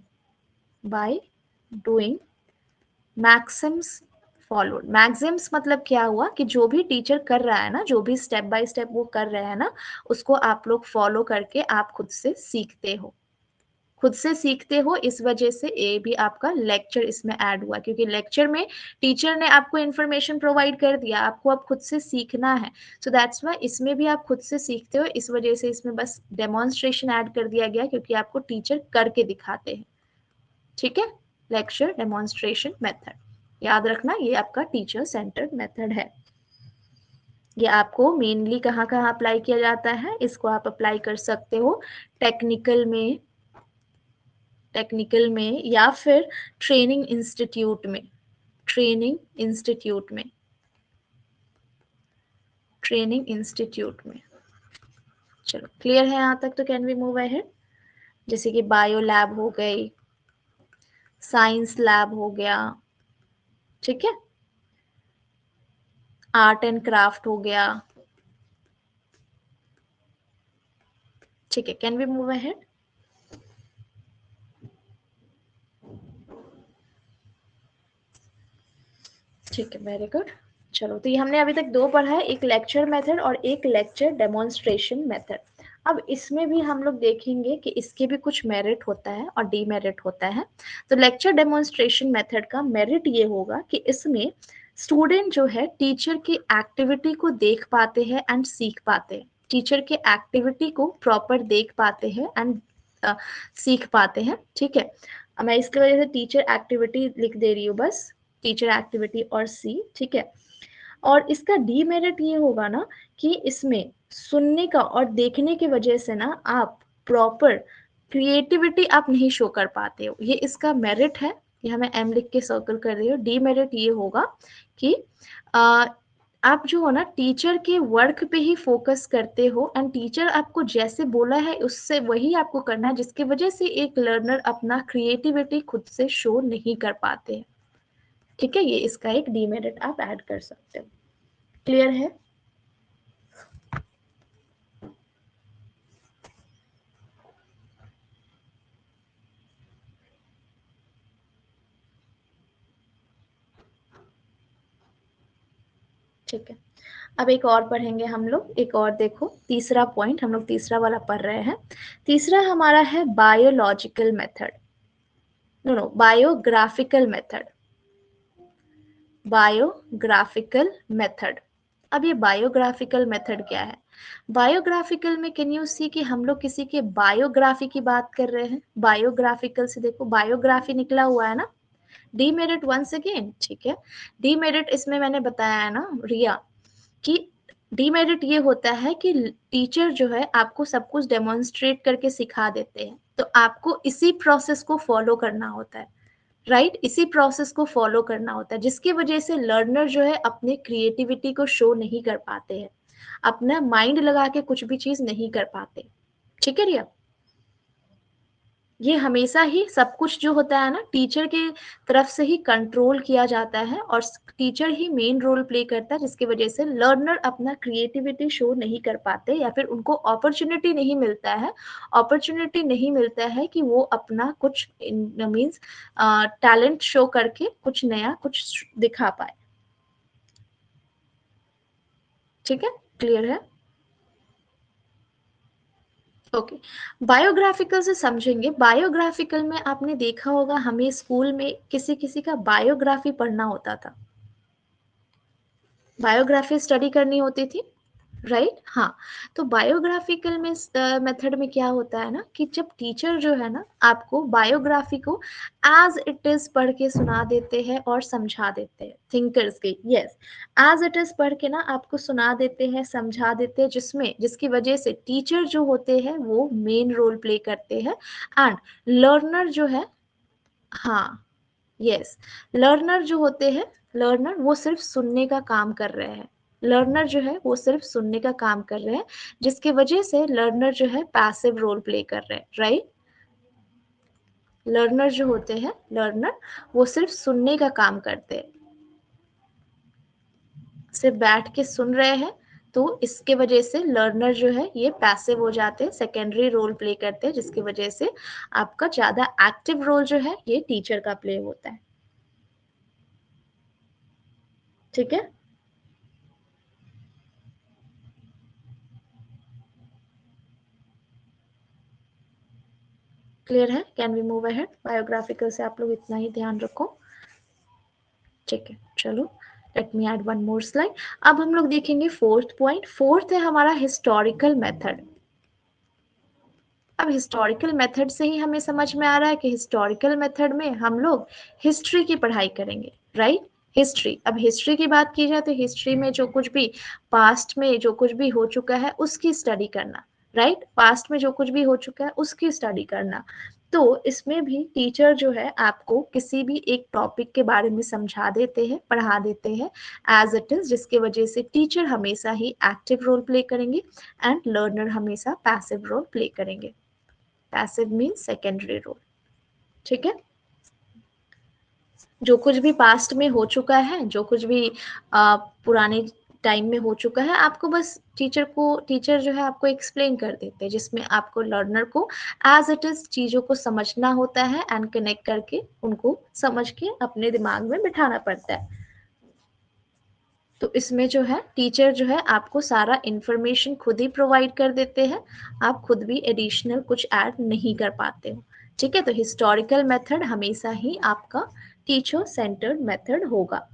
by doing Maxim's followed. Maxim's मतलब क्या हुआ कि जो भी टीचर कर रहा है ना, जो भी स्टेप बाय स्टेप वो कर रहे हैं ना, उसको आप लोग फॉलो करके आप खुद से सीखते हो। खुद से सीखते हो, इस वजह से ए भी आपका लेक्चर इसमें ऐड हुआ, क्योंकि लेक्चर में टीचर ने आपको इन्फॉर्मेशन प्रोवाइड कर दिया, आपको अब खुद से सीखना है। सो दैट्स वाई इसमें भी आप खुद से सीखते हो, इस वजह से इसमें बस डेमोन्स्ट्रेशन ऐड कर दिया गया, क्योंकि आपको टीचर करके दिखाते हैं। ठीक है, लेक्चर डेमोन्स्ट्रेशन मेथड याद रखना, ये आपका टीचर सेंटर्ड मेथड है। ये आपको मेनली कहाँ कहाँ अप्लाई किया जाता है? इसको आप अप्लाई कर सकते हो टेक्निकल में, टेक्निकल में या फिर ट्रेनिंग इंस्टीट्यूट में, ट्रेनिंग इंस्टीट्यूट में, ट्रेनिंग इंस्टीट्यूट में। चलो क्लियर है यहाँ तक? तो कैन वी मूव अहेड? जैसे कि बायो लैब हो गई, साइंस लैब हो गया, ठीक है, आर्ट एंड क्राफ्ट हो गया। ठीक है, कैन वी मूव अहेड? ठीक है, वेरी गुड। चलो, तो ये हमने अभी तक दो पढ़ा है, एक लेक्चर मेथड और एक लेक्चर डेमोन्स्ट्रेशन मेथड। अब इसमें भी हम लोग देखेंगे कि इसके भी कुछ मेरिट होता है और डीमेरिट होता है। तो लेक्चर डेमोन्स्ट्रेशन मेथड का मेरिट ये होगा कि इसमें स्टूडेंट जो है टीचर की एक्टिविटी को देख पाते हैं एंड सीख पाते हैं, टीचर के एक्टिविटी को प्रॉपर देख पाते हैं एंड सीख पाते हैं। ठीक है, मैं इसकी वजह से टीचर एक्टिविटी लिख दे रही हूँ बस, टीचर एक्टिविटी और सी। ठीक है, और इसका डीमेरिट ये होगा ना कि इसमें सुनने का और देखने की वजह से ना आप प्रॉपर क्रिएटिविटी आप नहीं शो कर पाते हो, ये इसका मेरिट है। ये हमें एम लिख के सर्कल कर रही हो। डीमेरिट ये होगा कि आ, आप जो हो ना टीचर के वर्क पे ही फोकस करते हो एंड टीचर आपको जैसे बोला है उससे वही आपको करना है, जिसकी वजह से एक लर्नर अपना क्रिएटिविटी खुद से शो नहीं कर पाते हैं। ठीक है, ये इसका एक डीमेरिट आप ऐड कर सकते हो। क्लियर है? ठीक है, अब एक और पढ़ेंगे हम लोग। एक और देखो, तीसरा पॉइंट हम लोग तीसरा वाला पढ़ रहे हैं। तीसरा हमारा है biological method, no no biographical method, biographical method. अब ये बायोग्राफिकल मेथड क्या है? बायोग्राफिकल में कैन यू सी कि हम लोग किसी के बायोग्राफी की बात कर रहे हैं। बायोग्राफिकल से देखो बायोग्राफी निकला हुआ है ना, डीमेरिट वंस अगेन। ठीक है, डीमेरिट इसमें मैंने बताया है ना रिया, कि डीमेरिट ये होता है कि टीचर जो है आपको सब कुछ डेमोन्स्ट्रेट करके सिखा देते हैं, तो आपको इसी प्रोसेस को फॉलो करना होता है। राइट, इसी प्रोसेस को फॉलो करना होता है, जिसकी वजह से लर्नर जो है अपने क्रिएटिविटी को शो नहीं कर पाते हैं, अपना माइंड लगा के कुछ भी चीज नहीं कर पाते। ठीक है रिया, ये हमेशा ही सब कुछ जो होता है ना टीचर के तरफ से ही कंट्रोल किया जाता है और टीचर ही मेन रोल प्ले करता है, जिसकी वजह से लर्नर अपना क्रिएटिविटी शो नहीं कर पाते या फिर उनको अपॉर्चुनिटी नहीं मिलता है, अपॉर्चुनिटी नहीं मिलता है कि वो अपना कुछ मीन्स टैलेंट शो करके कुछ नया कुछ दिखा पाए। ठीक है, क्लियर है? ओके, बायोग्राफिकल से समझेंगे। बायोग्राफिकल में आपने देखा होगा हमें स्कूल में किसी किसी का बायोग्राफी पढ़ना होता था, बायोग्राफी स्टडी करनी होती थी। राइट हाँ। तो बायोग्राफिकल में मेथड में क्या होता है ना कि जब टीचर जो है ना आपको बायोग्राफी को एज इट इज पढ़ के सुना देते हैं और समझा देते हैं, थिंकर्स की, यस, एज इट इज पढ़ के ना आपको सुना देते हैं, समझा देते हैं, जिसमें जिसकी वजह से टीचर जो होते हैं वो मेन रोल प्ले करते हैं एंड लर्नर जो है, हाँ, यस, लर्नर जो होते हैं, लर्नर वो सिर्फ सुनने का काम कर रहे हैं, लर्नर जो है वो सिर्फ सुनने का काम कर रहे हैं, जिसकी वजह से लर्नर जो है पैसिव रोल प्ले कर रहे हैं, राइट। लर्नर जो होते हैं, लर्नर वो सिर्फ सुनने का काम करते हैं, सिर्फ बैठ के सुन रहे हैं, तो इसके वजह से लर्नर जो है ये पैसिव हो जाते हैं, सेकेंडरी रोल प्ले करते हैं, जिसकी वजह से आपका ज्यादा एक्टिव रोल जो है ये टीचर का प्ले होता है, ठीक है। क्लियर है, can we move ahead, biographical से आप लोग इतना ही ध्यान रखो, ठीक है। चलो, late me add one more slide. अब हम लोग देखेंगे फोर्थ पॉइंट, फोर्थ है हमारा हिस्टोरिकल मेथड। अब हिस्टोरिकल मेथड से ही हमें समझ में आ रहा है कि हिस्टोरिकल मेथड में हम लोग हिस्ट्री की पढ़ाई करेंगे, राइट। हिस्ट्री, अब हिस्ट्री की बात की जाए तो हिस्ट्री में जो कुछ भी पास्ट में जो कुछ भी हो चुका है उसकी स्टडी करना, राइट, पास्ट में जो कुछ भी हो चुका है उसकी स्टडी करना। तो इसमें भी टीचर जो है आपको किसी भी एक टॉपिक के बारे में समझा देते हैं, पढ़ा देते हैं एज इट इज, जिसके वजह से टीचर हमेशा ही एक्टिव रोल प्ले करेंगे एंड लर्नर हमेशा पैसिव रोल प्ले करेंगे। पैसिव मीन्स सेकेंडरी रोल, ठीक है। जो कुछ भी पास्ट में हो चुका है, जो कुछ भी पुराने टाइम में हो चुका है, आपको बस टीचर जो है आपको एक्सप्लेन कर देते हैं, जिसमें आपको लर्नर को एज इट इज चीजों को समझना होता है एंड कनेक्ट करके उनको समझ के अपने दिमाग में बिठाना पड़ता है। तो इसमें जो है टीचर जो है आपको सारा इंफॉर्मेशन खुद ही प्रोवाइड कर देते हैं, आप खुद भी एडिशनल कुछ ऐड नहीं कर पाते हो, ठीक है। तो हिस्टोरिकल मेथड हमेशा ही आपका टीचर सेंटर्ड मेथड होगा,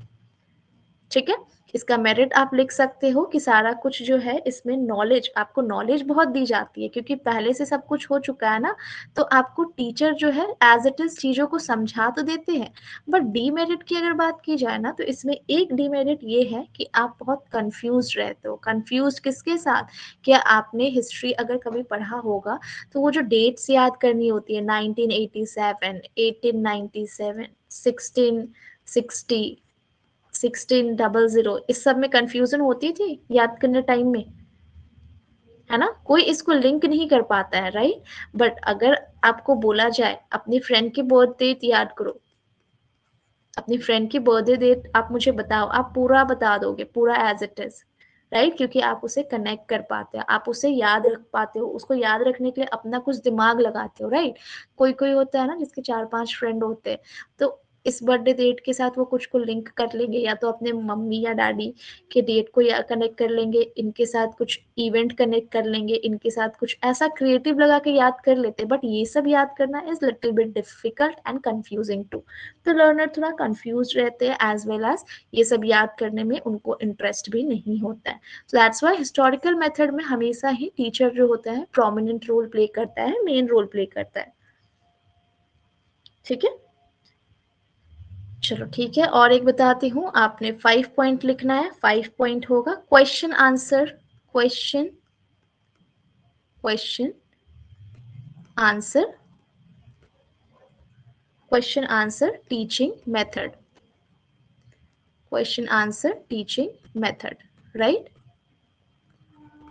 ठीक है। इसका मेरिट आप लिख सकते हो कि सारा कुछ जो है इसमें नॉलेज, आपको नॉलेज बहुत दी जाती है क्योंकि पहले से सब कुछ हो चुका है ना, तो आपको टीचर जो है एज इट इज चीजों को समझा तो देते हैं। बट डीमेरिट की अगर बात की जाए ना, तो इसमें एक डीमेरिट ये है कि आप बहुत कंफ्यूज रहते हो। कंफ्यूज किसके साथ, क्या आपने हिस्ट्री अगर कभी पढ़ा होगा तो वो जो डेट्स याद करनी होती है, 1987, 1897, 1660, 1600, इस सब में कंफ्यूजन होती थी याद करने टाइम में, है ना, कोई इसको लिंक नहीं कर पाता है, राइट। बट अगर आपको बोला जाए अपनी फ्रेंड की बर्थ डेट याद करो, अपनी फ्रेंड की बर्थडे डेट आप मुझे बताओ, आप पूरा बता दोगे, पूरा एज इट इज, राइट, क्योंकि आप उसे कनेक्ट कर पाते हो, आप उसे याद रख पाते हो, उसको याद रखने के लिए अपना कुछ दिमाग लगाते हो, राइट। कोई कोई होता है ना जिसके 4-5 फ्रेंड होते हैं, तो इस बर्थडे डेट के साथ वो कुछ को लिंक कर लेंगे, या तो अपने मम्मी या डैडी के डेट को या कनेक्ट कर लेंगे, इनके साथ कुछ इवेंट कनेक्ट कर लेंगे, इनके साथ कुछ ऐसा क्रिएटिव लगा के याद कर लेते, बट ये सब याद करना is little bit difficult and confusing too. तो लर्नर थोड़ा कंफ्यूज रहते हैं, एज वेल एज ये सब याद करने में उनको इंटरेस्ट भी नहीं होता है। So that's why historical method में हमेशा ही टीचर जो होता है प्रोमिनेंट रोल प्ले करता है, मेन रोल प्ले करता है, ठीक है। चलो ठीक है, और एक बताती हूँ, आपने 5 पॉइंट लिखना है। 5 पॉइंट होगा question answer, question, question answer, question answer teaching method, question answer teaching method, right.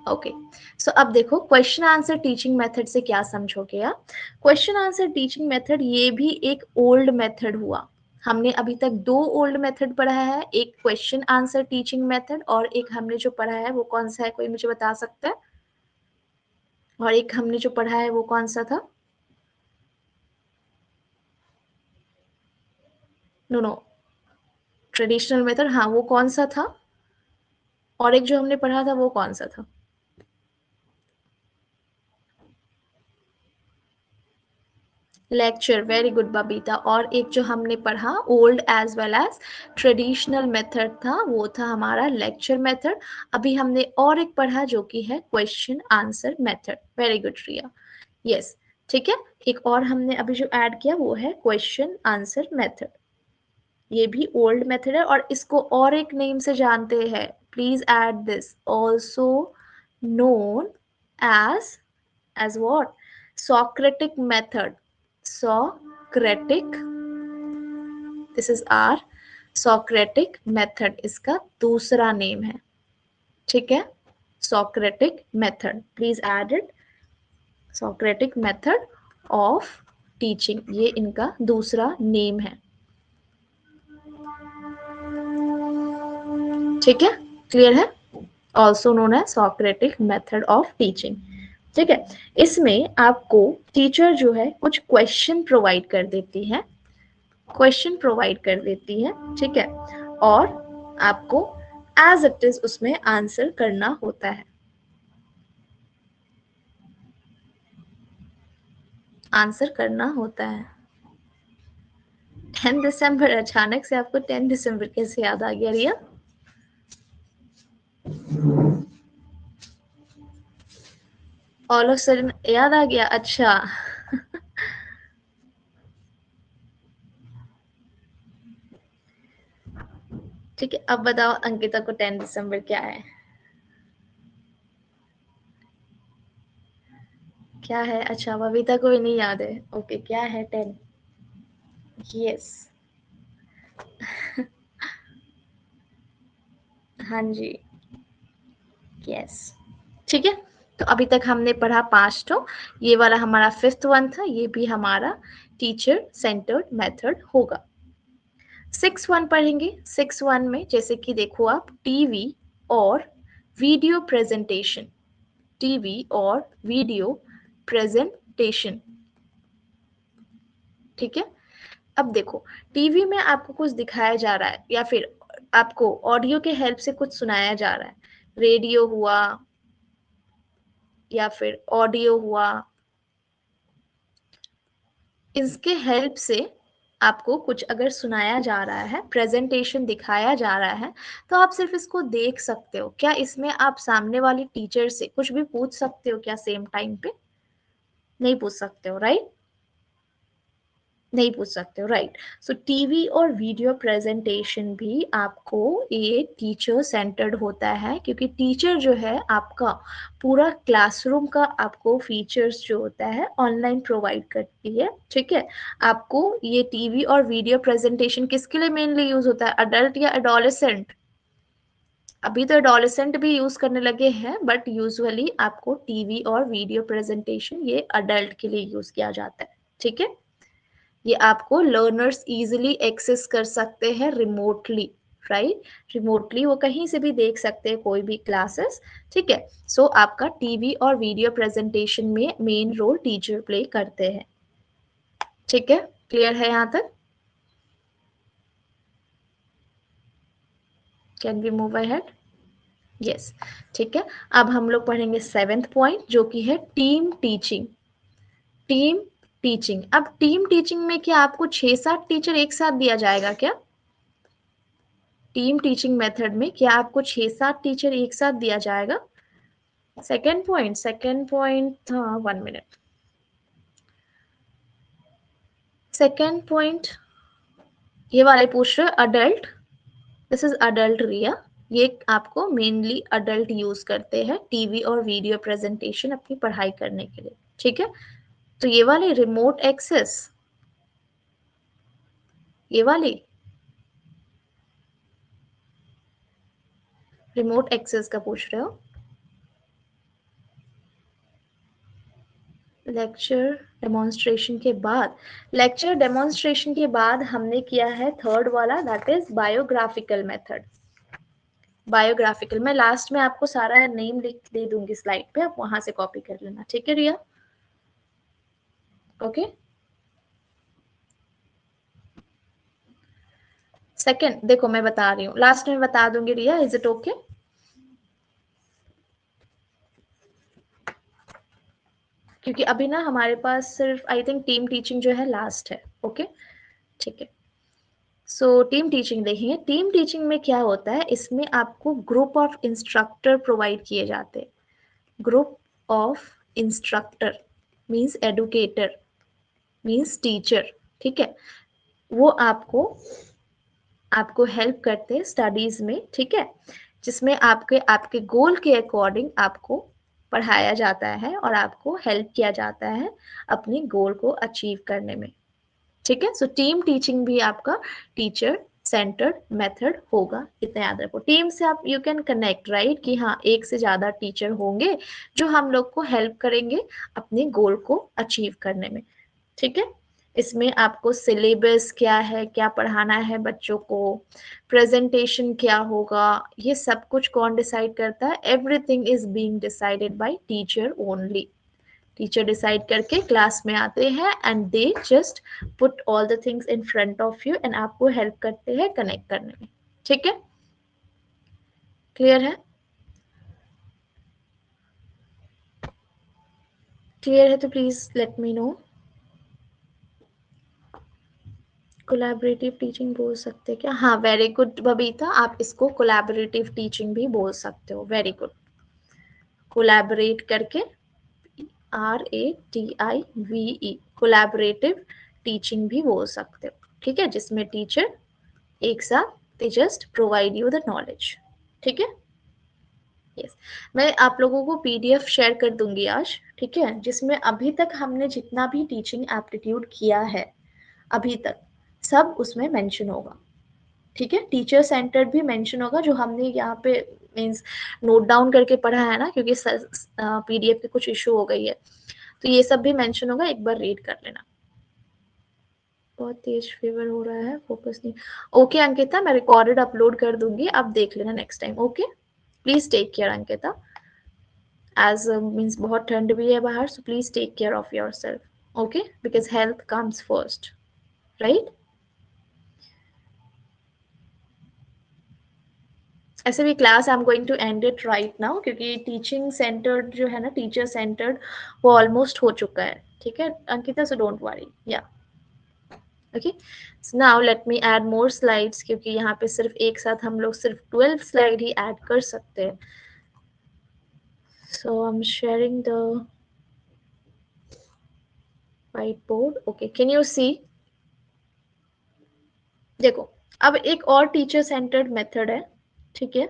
Okay, so अब देखो क्वेश्चन आंसर टीचिंग मेथड से क्या समझोगे आप। क्वेश्चन आंसर टीचिंग मेथड ये भी एक ओल्ड मेथड हुआ। हमने अभी तक दो ओल्ड मेथड पढ़ा है, एक क्वेश्चन आंसर टीचिंग मेथड और एक हमने जो पढ़ा है वो कौन सा है, कोई मुझे बता सकता है। और एक हमने जो पढ़ा है वो कौन सा था, नो नो, ट्रेडिशनल मेथड, हाँ वो कौन सा था, और एक जो हमने पढ़ा था वो कौन सा था। Lecture, very good Babita. और एक जो हमने पढ़ा old as well as traditional method था, वो था हमारा लेक्चर मेथड। अभी हमने और एक पढ़ा जो कि है question answer method. Very good Riya, yes, ठीक है। एक और हमने अभी जो ऐड किया वो है क्वेश्चन आंसर मेथड। ये भी ओल्ड मेथड है और इसको और एक नेम से जानते हैं, please add this, also known as what, Socratic method. Socratic, this is our Socratic method, इसका दूसरा नेम है, ठीक है। Socratic method, please add it, Socratic method of teaching, ये इनका दूसरा नेम है, ठीक है, क्लियर है। Also known as Socratic method of teaching, ठीक है। इसमें आपको टीचर जो है कुछ क्वेश्चन प्रोवाइड कर देती है, क्वेश्चन प्रोवाइड कर देती है, ठीक है, और आपको एज इट इज उसमें आंसर करना होता है, आंसर करना होता है। 10 दिसंबर, अचानक से आपको 10 दिसंबर कैसे याद आ गया रिया? ऑल ऑफ सडन याद आ गया, अच्छा। ठीक है, अब बताओ अंकिता को 10 दिसंबर क्या है? क्या है? अच्छा, बबीता को भी नहीं याद है, ओके, क्या है 10? यस, हाँ जी, यस, ठीक है। तो अभी तक हमने पढ़ा 5 ये वाला हमारा 5th वन था, ये भी हमारा टीचर सेंटर्ड मेथड होगा। 6 वन पढ़ेंगे। 6 वन में जैसे कि देखो आप, टीवी और वीडियो प्रेजेंटेशन, टीवी और वीडियो प्रेजेंटेशन, ठीक है। अब देखो, टीवी में आपको कुछ दिखाया जा रहा है या फिर आपको ऑडियो के हेल्प से कुछ सुनाया जा रहा है, रेडियो हुआ या फिर ऑडियो हुआ, इसके हेल्प से आपको कुछ अगर सुनाया जा रहा है, प्रेजेंटेशन दिखाया जा रहा है, तो आप सिर्फ इसको देख सकते हो। क्या इसमें आप सामने वाली टीचर से कुछ भी पूछ सकते हो क्या सेम टाइम पे? नहीं पूछ सकते हो, राइट? नहीं पूछ सकते हो, राइट। सो टीवी और वीडियो प्रेजेंटेशन भी आपको ये टीचर सेंटर्ड होता है, क्योंकि टीचर जो है आपका पूरा क्लासरूम का आपको फीचर्स जो होता है ऑनलाइन प्रोवाइड करती है, ठीक है। आपको ये टीवी और वीडियो प्रेजेंटेशन किसके लिए मेनली यूज होता है, अडल्ट या एडोलेसेंट? अभी तो एडोलेसेंट भी यूज करने लगे हैं, बट यूजुअली आपको टीवी और वीडियो प्रेजेंटेशन ये अडल्ट के लिए यूज किया जाता है, ठीक है। ये आपको लर्नर्स इजीली एक्सेस कर सकते हैं रिमोटली, राइट? रिमोटली वो कहीं से भी देख सकते हैं कोई भी क्लासेस, ठीक है। सो आपका टीवी और वीडियो प्रेजेंटेशन में मेन रोल टीचर प्ले करते हैं, ठीक है। क्लियर है यहाँ तक? Can we move ahead? Yes, ठीक है। अब हम लोग पढ़ेंगे 7th पॉइंट जो कि है टीम टीचिंग। टीम टीचिंग, अब टीम टीचिंग में क्या आपको 6-7 टीचर एक साथ दिया जाएगा क्या? टीम टीचिंग मेथड में क्या आपको 6-7 टीचर एक साथ दिया जाएगा? सेकेंड पॉइंट था, 1 मिनट। सेकेंड पॉइंट ये वाले पूछ रहे अडल्ट, दिस इज अडल्ट रिया। ये आपको मेनली अडल्ट यूज करते हैं टीवी और वीडियो प्रेजेंटेशन अपनी पढ़ाई करने के लिए, ठीक है। तो ये वाले रिमोट एक्सेस, ये वाली रिमोट एक्सेस का पूछ रहे हो? लेक्चर डेमोन्स्ट्रेशन के बाद, लेक्चर डेमोन्स्ट्रेशन के बाद हमने किया है थर्ड वाला, that is biographical method. Biographical, मैं लास्ट में आपको सारा नेम लिख दे दूंगी स्लाइड पे, आप वहां से कॉपी कर लेना, ठीक है रिया? ओके। सेकंड देखो मैं बता रही हूँ, लास्ट में बता दूंगी रिया, इज इट ओके? क्योंकि अभी ना हमारे पास सिर्फ आई थिंक टीम टीचिंग जो है लास्ट है। ओके, ठीक है। सो टीम टीचिंग देखेंगे। टीम टीचिंग में क्या होता है, इसमें आपको ग्रुप ऑफ इंस्ट्रक्टर प्रोवाइड किए जाते हैं। Group of instructor means educator, means teacher, ठीक है। वो आपको आपको हेल्प करते हैं स्टडीज में, ठीक है, जिसमें आपके आपके गोल के अकॉर्डिंग आपको पढ़ाया जाता है और आपको हेल्प किया जाता है अपने गोल को अचीव करने में, ठीक है। सो टीम टीचिंग भी आपका टीचर सेंटर्ड मेथड होगा, इतना याद रखो। टीम से आप यू कैन कनेक्ट राइट, कि हाँ एक से ज्यादा टीचर होंगे जो हम लोग को हेल्प करेंगे अपने गोल को अचीव करने में, ठीक है। इसमें आपको सिलेबस क्या है, क्या पढ़ाना है बच्चों को, प्रेजेंटेशन क्या होगा, ये सब कुछ कौन डिसाइड करता है? Everything is being decided by teacher only. Teacher decide करके क्लास में आते हैं and they just put all the things in front of you and आपको हेल्प करते हैं कनेक्ट करने में, ठीक है। क्लियर है? क्लियर है तो please let me know. Collaborative teaching बोल सकते हैं क्या? हाँ, वेरी गुड बबीता, आप इसको कोलैबोरेटिव टीचिंग भी बोल सकते हो। Very good. कोलैबोरेट करके, RATIVE, कोलैबोरेटिव टीचिंग भी बोल सकते हो, ठीक है, जिसमें टीचर एक साथ they just provide you the knowledge, ठीक है। यस, मैं आप लोगों को PDF शेयर कर दूंगी आज, ठीक है, जिसमें अभी तक हमने जितना भी टीचिंग एप्टीट्यूड किया है अभी तक सब उसमें मेंशन होगा, ठीक है। टीचर सेंटर्ड भी मेंशन होगा, जो हमने यहाँ पे मीन्स नोट डाउन करके पढ़ा है ना, क्योंकि PDF की कुछ इशू हो गई है, तो ये सब भी मेंशन होगा, एक बार रीड कर लेना। बहुत तेज फीवर हो रहा है, फोकस नहीं। ओके अंकिता, मैं रिकॉर्डेड अपलोड कर दूंगी, आप देख लेना next time. Okay, please take care Ankita, as means बहुत ठंड भी है बाहर, so please take care of yourself, okay, because health comes first, right. ऐसे भी class I am going to end it right now, क्योंकि टीचिंग सेंटर्ड जो है ना, टीचर सेंटर्ड, वो ऑलमोस्ट हो चुका है, ठीक है अंकिता, सो डोंट वरी, या okay. So now let me add more slides, क्योंकि यहाँ पे सिर्फ एक साथ हम लोग सिर्फ 12 स्लाइड ही ऐड कर सकते हैं। So I am sharing the white board, okay, can you see? देखो, अब एक और टीचर सेंटर्ड मेथड है, ठीक है।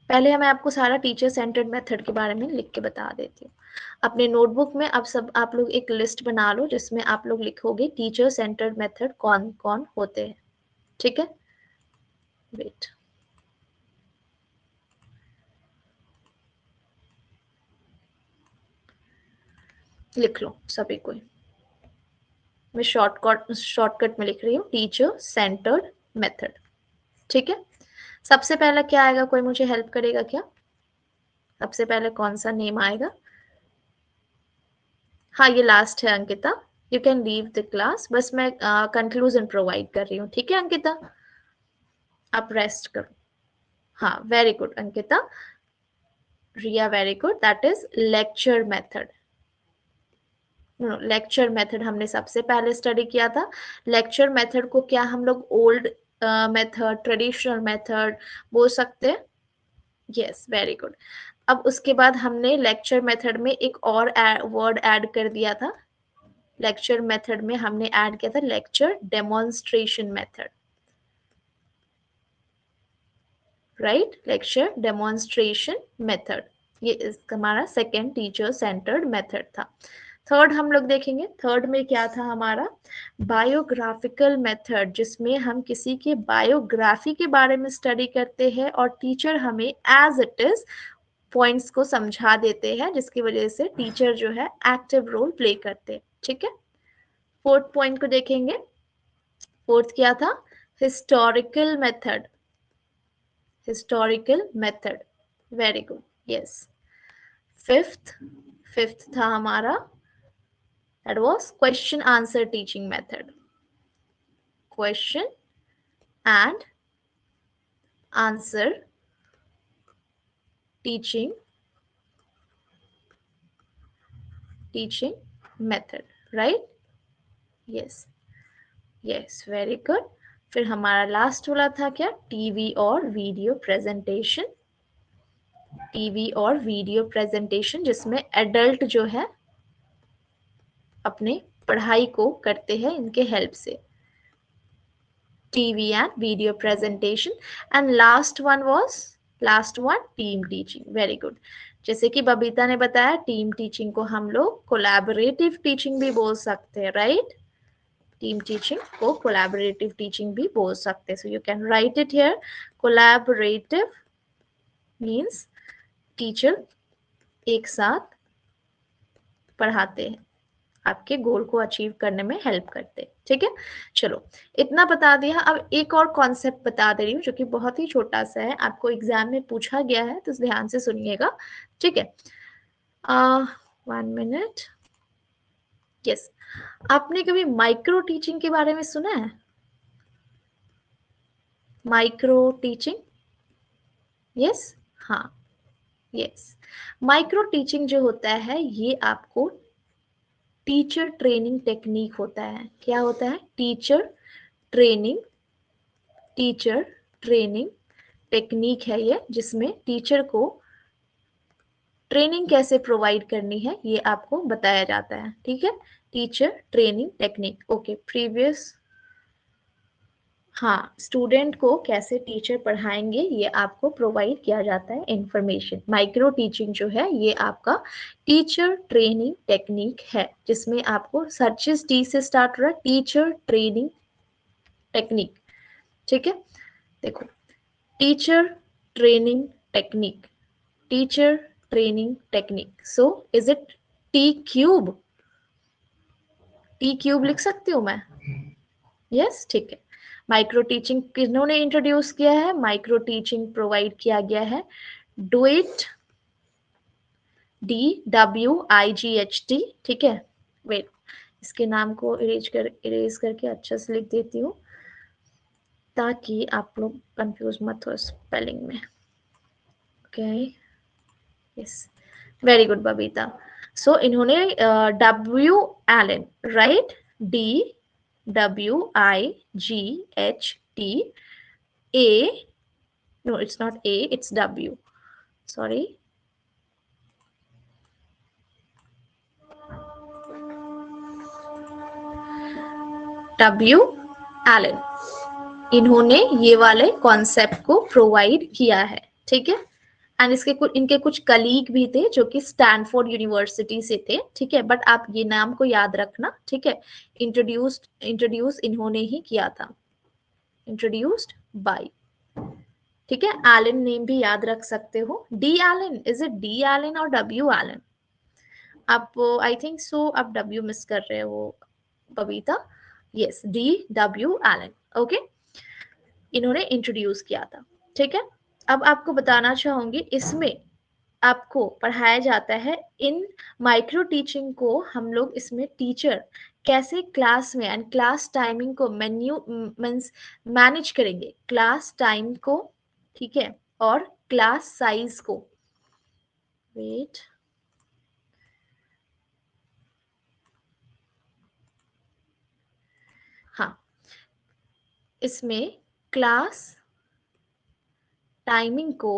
पहले मैं आपको सारा टीचर सेंटर्ड मेथड के बारे में लिख के बता देती हूँ। अपने नोटबुक में अब सब आप लोग एक लिस्ट बना लो, जिसमें आप लोग लिखोगे टीचर सेंटर्ड मेथड कौन कौन होते हैं, ठीक है। वेट, लिख लो सभी कोई। मैं शॉर्टकट में लिख रही हूँ, टीचर सेंटर्ड मेथड, ठीक है। सबसे पहला क्या आएगा, कोई मुझे हेल्प करेगा क्या? सबसे पहले कौन सा नेम आएगा? हाँ, ये लास्ट है Ankita, you can leave the class, बस मैं कंक्लूजन प्रोवाइड कर रही हूँ, ठीक है अंकिता, आप रेस्ट करो। हाँ, very good Ankita, Riya very good, that is lecture method. Lecture method हमने सबसे पहले स्टडी किया था। लेक्चर मेथड को क्या हम लोग ओल्ड मेथड, ट्रेडिशनल मेथड बोल सकते हैं? Yes, very good. अब उसके बाद हमने लेक्चर मेथड में एक और वर्ड ऐड कर दिया था। लेक्चर मेथड में हमने ऐड किया था lecture demonstration method, right, lecture demonstration method, ये हमारा सेकेंड टीचर सेंटर्ड मेथड था। थर्ड हम लोग देखेंगे, थर्ड में क्या था हमारा? बायोग्राफिकल मेथड, जिसमें हम किसी के बायोग्राफी के बारे में स्टडी करते हैं और टीचर हमें एज इट इज पॉइंट्स को समझा देते हैं, जिसकी वजह से टीचर जो है एक्टिव रोल प्ले करते हैं, ठीक है। फोर्थ पॉइंट को देखेंगे, फोर्थ क्या था? Historical method, historical method, very good, yes. Fifth, fifth था हमारा, that was question answer teaching method, question and answer teaching teaching method, right? Yes, yes, very good. फिर हमारा लास्ट वाला था क्या? टीवी और वीडियो प्रेजेंटेशन। टीवी और video presentation जिसमें एडल्ट जो है अपने पढ़ाई को करते हैं इनके हेल्प से। TV and video presentation. And last one team teaching. Very good. जैसे कि बबीता ने बताया, टीम टीचिंग को हम लोग कोलैबोरेटिव टीचिंग भी बोल सकते हैं, राइट? टीम टीचिंग को कोलैबोरेटिव टीचिंग भी बोल सकते हैं। So you can write it here. Collaborative means teacher एक साथ पढ़ाते हैं, आपके गोल को अचीव करने में हेल्प करते हैं। ठीक है, चलो इतना बता दिया। अब एक और कॉन्सेप्ट बता दे रही हूँ जो कि बहुत ही छोटा सा है, आपको एग्जाम में पूछा गया है, तो ध्यान से सुनिएगा। ठीक है, 1 मिनट। यस, आपने कभी माइक्रो टीचिंग के बारे में सुना है? माइक्रो टीचिंग, यस, हाँ, यस। माइक्रो टीचिंग जो होता है ये आपको टीचर ट्रेनिंग टेक्निक होता है। क्या होता है? ट्रेनिंग टीचर ट्रेनिंग टेक्निक है ये, जिसमें टीचर को ट्रेनिंग कैसे प्रोवाइड करनी है ये आपको बताया जाता है। ठीक है, teacher training technique. Okay, previous, हाँ, स्टूडेंट को कैसे टीचर पढ़ाएंगे ये आपको प्रोवाइड किया जाता है इंफॉर्मेशन। माइक्रो टीचिंग जो है ये आपका टीचर ट्रेनिंग टेक्निक है, जिसमें आपको सर्चेस टी से स्टार्ट हो रहा है, टीचर ट्रेनिंग टेक्निक। ठीक है, देखो, teacher training technique, teacher training technique. So is it T cube? T cube लिख सकती हूँ मैं? यस, ठीक है। माइक्रो टीचिंग किन्होंने इंट्रोड्यूस किया है? माइक्रो टीचिंग प्रोवाइड किया गया है डुइट, DWIGHT। ठीक है, वेट, इसके नाम को इरेज करके अच्छे से लिख देती हूँ ताकि आप लोग कंफ्यूज मत हो स्पेलिंग में। Okay, yes, very good Babita. So इन्होंने W. Allen, राइट? DWIGHT, no, it's not A, it's W, sorry, W. Allen, इन्होंने ये वाले कॉन्सेप्ट को प्रोवाइड किया है। ठीक है, एंड इनके कुछ कलीग भी थे जो कि स्टैनफोर्ड यूनिवर्सिटी से थे। ठीक है, बट आप ये नाम को याद रखना। ठीक है, इंट्रोड्यूस इन्होंने ही किया था, इंट्रोड्यूस्ड बाय। ठीक है, एलन नेम भी याद रख सकते हो। D. Allen, is it D. Allen और W. Allen? आप, आई थिंक सो आप W मिस कर रहे हो Babita. Yes, DW. Allen, okay, इन्होंने इंट्रोड्यूस किया था। ठीक है, अब आपको बताना चाहूंगी, इसमें आपको पढ़ाया जाता है इन माइक्रो टीचिंग को हम लोग इसमें टीचर कैसे क्लास में एंड क्लास टाइमिंग को मीन्स मैनेज करेंगे, क्लास टाइम को, ठीक है, और क्लास साइज को। वेट, हाँ, इसमें क्लास टाइमिंग को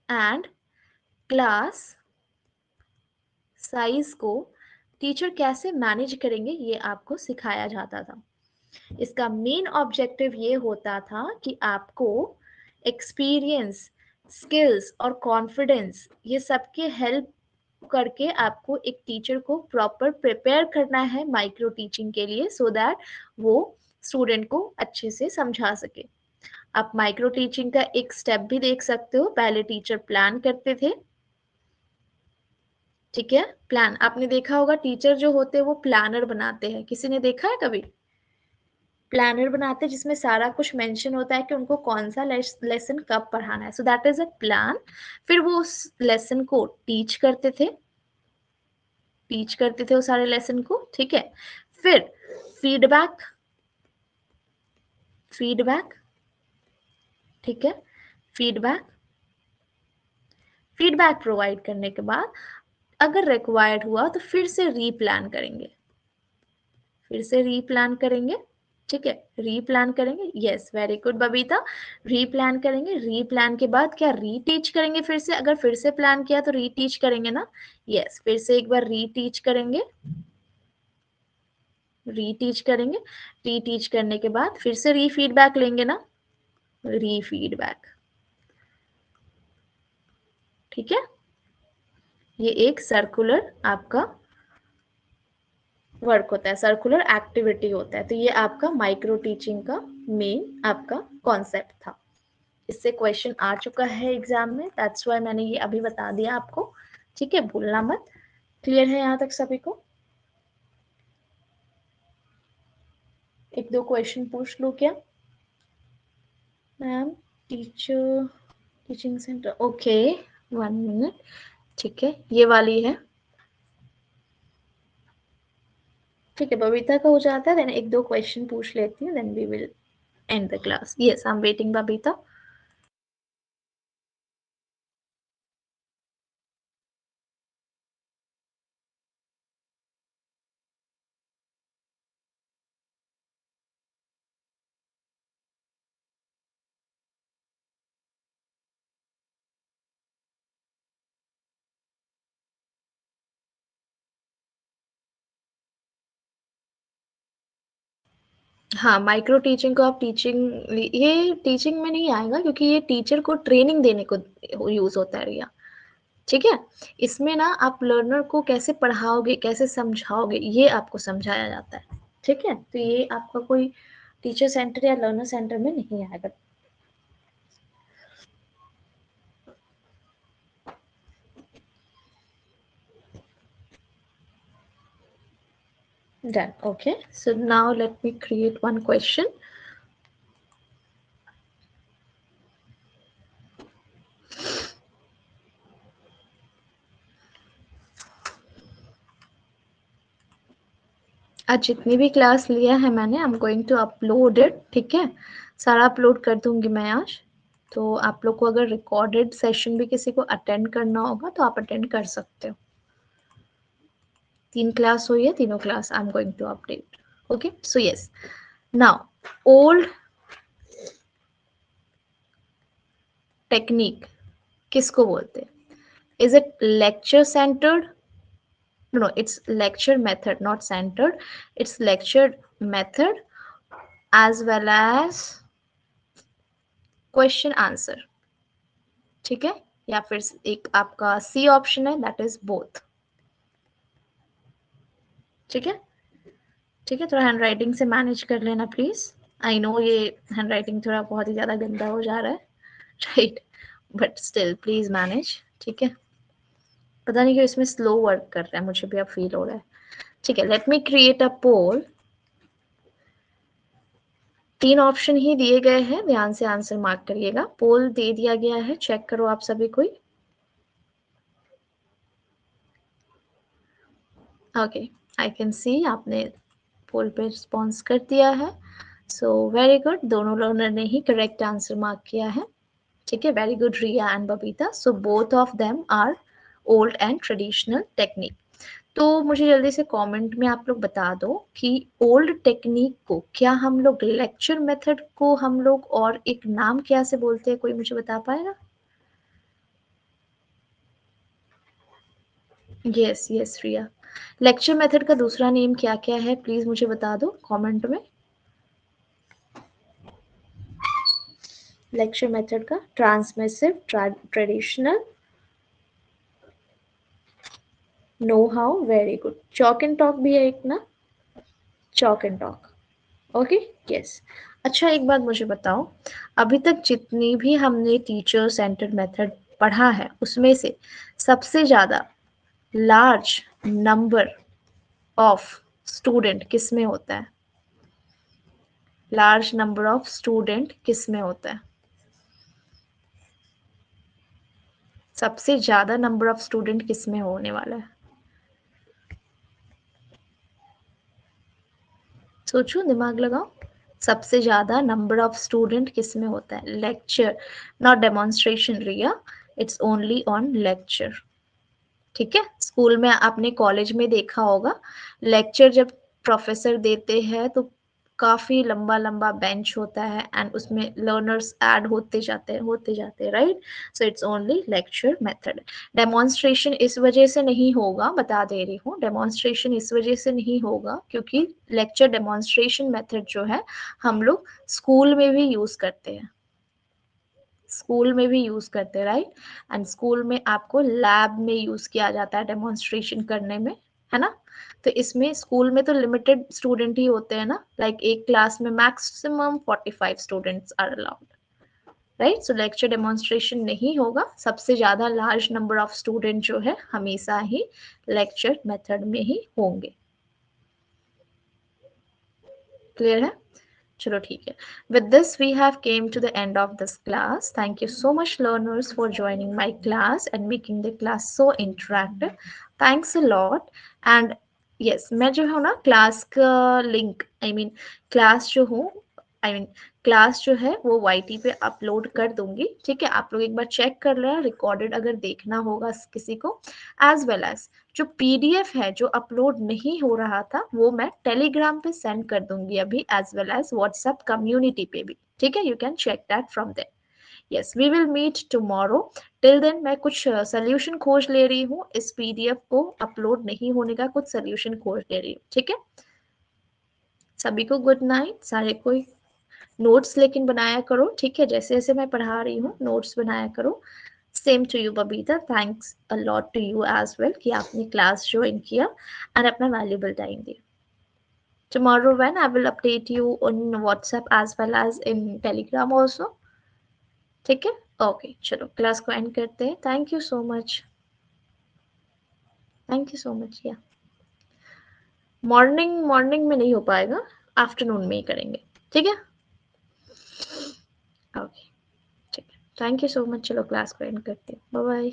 एंड क्लास साइज को टीचर कैसे मैनेज करेंगे ये आपको सिखाया जाता था। इसका मेन ऑब्जेक्टिव ये होता था कि आपको एक्सपीरियंस, स्किल्स और कॉन्फिडेंस ये सबके हेल्प करके आपको एक टीचर को प्रॉपर प्रिपेयर करना है माइक्रो टीचिंग के लिए, सो दैट वो स्टूडेंट को अच्छे से समझा सके। आप माइक्रो टीचिंग का एक स्टेप भी देख सकते हो। पहले टीचर प्लान करते थे, ठीक है, प्लान आपने देखा होगा, टीचर जो होते हैं वो प्लानर बनाते हैं। किसी ने देखा है कभी? प्लानर बनाते हैं जिसमें सारा कुछ मेंशन होता है कि उनको कौन सा लेसन कब पढ़ाना है। So that is a plan. फिर वो उस लेसन को टीच करते थे वो सारे लेसन को। ठीक है, फिर फीडबैक, फीडबैक, ठीक है, फीडबैक, फीडबैक प्रोवाइड करने के बाद अगर रिक्वायर्ड हुआ तो फिर से रीप्लान करेंगे, फिर से रीप्लान करेंगे, ठीक है, रीप्लान करेंगे। Yes, very good Babita, replan करेंगे। रीप्लान के बाद क्या रीटीच करेंगे फिर से, अगर फिर से प्लान किया तो रीटीच करेंगे ना। यस, फिर से एक बार रीटीच करेंगे, रीटीच करेंगे। रीटीच करने के बाद फिर से रीफीडबैक लेंगे ना, रीफीडबैक, ठीक है। ये एक सर्कुलर आपका वर्क होता है, सर्कुलर एक्टिविटी होता है। तो ये आपका माइक्रो टीचिंग का मेन आपका कॉन्सेप्ट था। इससे क्वेश्चन आ चुका है एग्जाम में, दैट्स व्हाई मैंने ये अभी बता दिया आपको, ठीक है, भूलना मत। क्लियर है यहाँ तक सभी को? एक दो क्वेश्चन पूछ लो क्या ma'am? Teacher teaching centre, okay, 1 minute, ठीक है, ये वाली है, ठीक है। बबीता का हो जाता है, देन एक दो क्वेश्चन पूछ लेती हूँ, then we will end the class. Yes, I am waiting Babita. हाँ, माइक्रो टीचिंग को आप टीचिंग, ये टीचिंग में नहीं आएगा क्योंकि ये टीचर को ट्रेनिंग देने को यूज होता है रिया, ठीक है। इसमें ना आप लर्नर को कैसे पढ़ाओगे, कैसे समझाओगे, ये आपको समझाया जाता है, ठीक है। तो ये आपका कोई टीचर सेंटर या लर्नर सेंटर में नहीं आएगा। Done, okay. So now let me create one question. आज जितनी भी क्लास लिया है मैंने, I am going to upload it, ठीक है, सारा अपलोड कर दूंगी मैं आज। तो आप लोग को अगर रिकॉर्डेड सेशन भी किसी को अटेंड करना होगा तो आप अटेंड कर सकते हो। 3 क्लास हुई है, तीनों class I am going to update, okay. So yes, now old technique किसको बोलते हैं? Is it lecture centred? No, it's lecture method, not centered. It's lecture method as well as question answer, ठीक है। या फिर एक आपका सी ऑप्शन है, दैट इज बोथ, ठीक है, ठीक है। थोड़ा हैंड राइटिंग से मैनेज कर लेना प्लीज। आई नो ये हैंड राइटिंग थोड़ा बहुत ही ज्यादा गंदा हो जा रहा है, right, but still please manage, ठीक है। पता नहीं क्यों इसमें स्लो वर्क कर रहा है, मुझे भी अब फील हो रहा है, ठीक है। Let me create a poll. 3 option ही दिए गए हैं, ध्यान से आंसर मार्क करिएगा। पोल दे दिया गया है, चेक करो आप सभी कोई। ओके, आई कैन सी आपने पोल पे रिस्पॉन्स कर दिया है, सो वेरी गुड। दोनों लर्नर ने ही करेक्ट आंसर मार्क किया है, ठीक है, very good Riya and Babita. So both of them are old and traditional technique. तो मुझे जल्दी से कमेंट में आप लोग बता दो कि ओल्ड टेक्निक को क्या हम लोग लेक्चर मेथड को हम लोग और एक नाम क्या से बोलते हैं, कोई मुझे बता पाएगा? यस यस रिया, लेक्चर मेथड का दूसरा नेम क्या क्या है प्लीज मुझे बता दो कमेंट में। लेक्चर मेथड का transmissive, traditional, know how, very good. Chalk and talk भी है एक ना, chalk and talk, okay, yes. अच्छा एक बात मुझे बताओ, अभी तक जितनी भी हमने टीचर सेंटर्ड मेथड पढ़ा है उसमें से सबसे ज्यादा लार्ज नंबर ऑफ स्टूडेंट किस में होता है? लार्ज नंबर ऑफ स्टूडेंट किस में होता है? सबसे ज्यादा नंबर ऑफ स्टूडेंट किस में होने वाला है? सोचो, दिमाग लगाओ। सबसे ज्यादा नंबर ऑफ स्टूडेंट किस में होता है? Lecture, not demonstration Riya, it's only on lecture. ठीक है, स्कूल में आपने, कॉलेज में देखा होगा, लेक्चर जब प्रोफेसर देते हैं तो काफी लंबा लंबा बेंच होता है एंड उसमें लर्नर्स ऐड होते जाते हैं, right? So it's only lecture method. Demonstration इस वजह से नहीं होगा, बता दे रही हूँ, डेमोन्स्ट्रेशन इस वजह से नहीं होगा क्योंकि लेक्चर डेमोन्स्ट्रेशन मेथड जो है हम लोग स्कूल में भी यूज करते हैं, स्कूल में भी यूज करते हैं, राइट? एंड स्कूल में आपको लैब में यूज किया जाता है डेमोन्स्ट्रेशन करने में, है ना? तो इसमें स्कूल में तो लिमिटेड स्टूडेंट ही होते हैं ना, लाइक एक क्लास में maximum 45 students are allowed, right? So lecture demonstration नहीं होगा, सबसे ज्यादा लार्ज नंबर ऑफ स्टूडेंट जो है हमेशा ही लेक्चर मेथड में ही होंगे। क्लियर है? चलो ठीक है। With this, we have came to the end of this class. Thank you so much, learners, for joining my class and making the class so interactive. Thanks a lot. And yes, मैं जो हूँ ना class का link, I mean class जो हूँ, I mean class जो है वो YT पे अपलोड कर दूंगी, ठीक है? आप लोग एक बार चेक कर लेना, रिकॉर्डेड अगर देखना होगा किसी को, एज वेल एज जो PDF है जो अपलोड नहीं हो रहा था वो मैं टेलीग्राम पे सेंड कर दूंगी अभी, as well as WhatsApp community पे भी, ठीक है? You can check that from there. Yes, we will meet tomorrow. Till then मैं कुछ सोल्यूशन खोज ले रही हूँ, इस PDF को अपलोड नहीं होने का कुछ सोल्यूशन खोज ले रही हूँ, ठीक है? सभी को गुड नाइट। सारे कोई नोट्स लेकिन बनाया करो, ठीक है? जैसे जैसे मैं पढ़ा रही हूँ नोट्स बनाया करो। Same to you Babita, thanks a lot to you as well कि आपने क्लास ज्वाइन किया एंड अपना वैल्यूबल टाइम दिया। Tomorrow when I will update you on WhatsApp as well as in Telegram also, ठीक है? ओके, चलो क्लास को and करते हैं। Thank you so much, thank you so much. या मॉर्निंग, मॉर्निंग में नहीं हो पाएगा, आफ्टरनून में ही करेंगे, ठीक है? ओके, ठीक है, थैंक यू सो मच। चलो क्लास को एंड करते हैं, बाय बाय।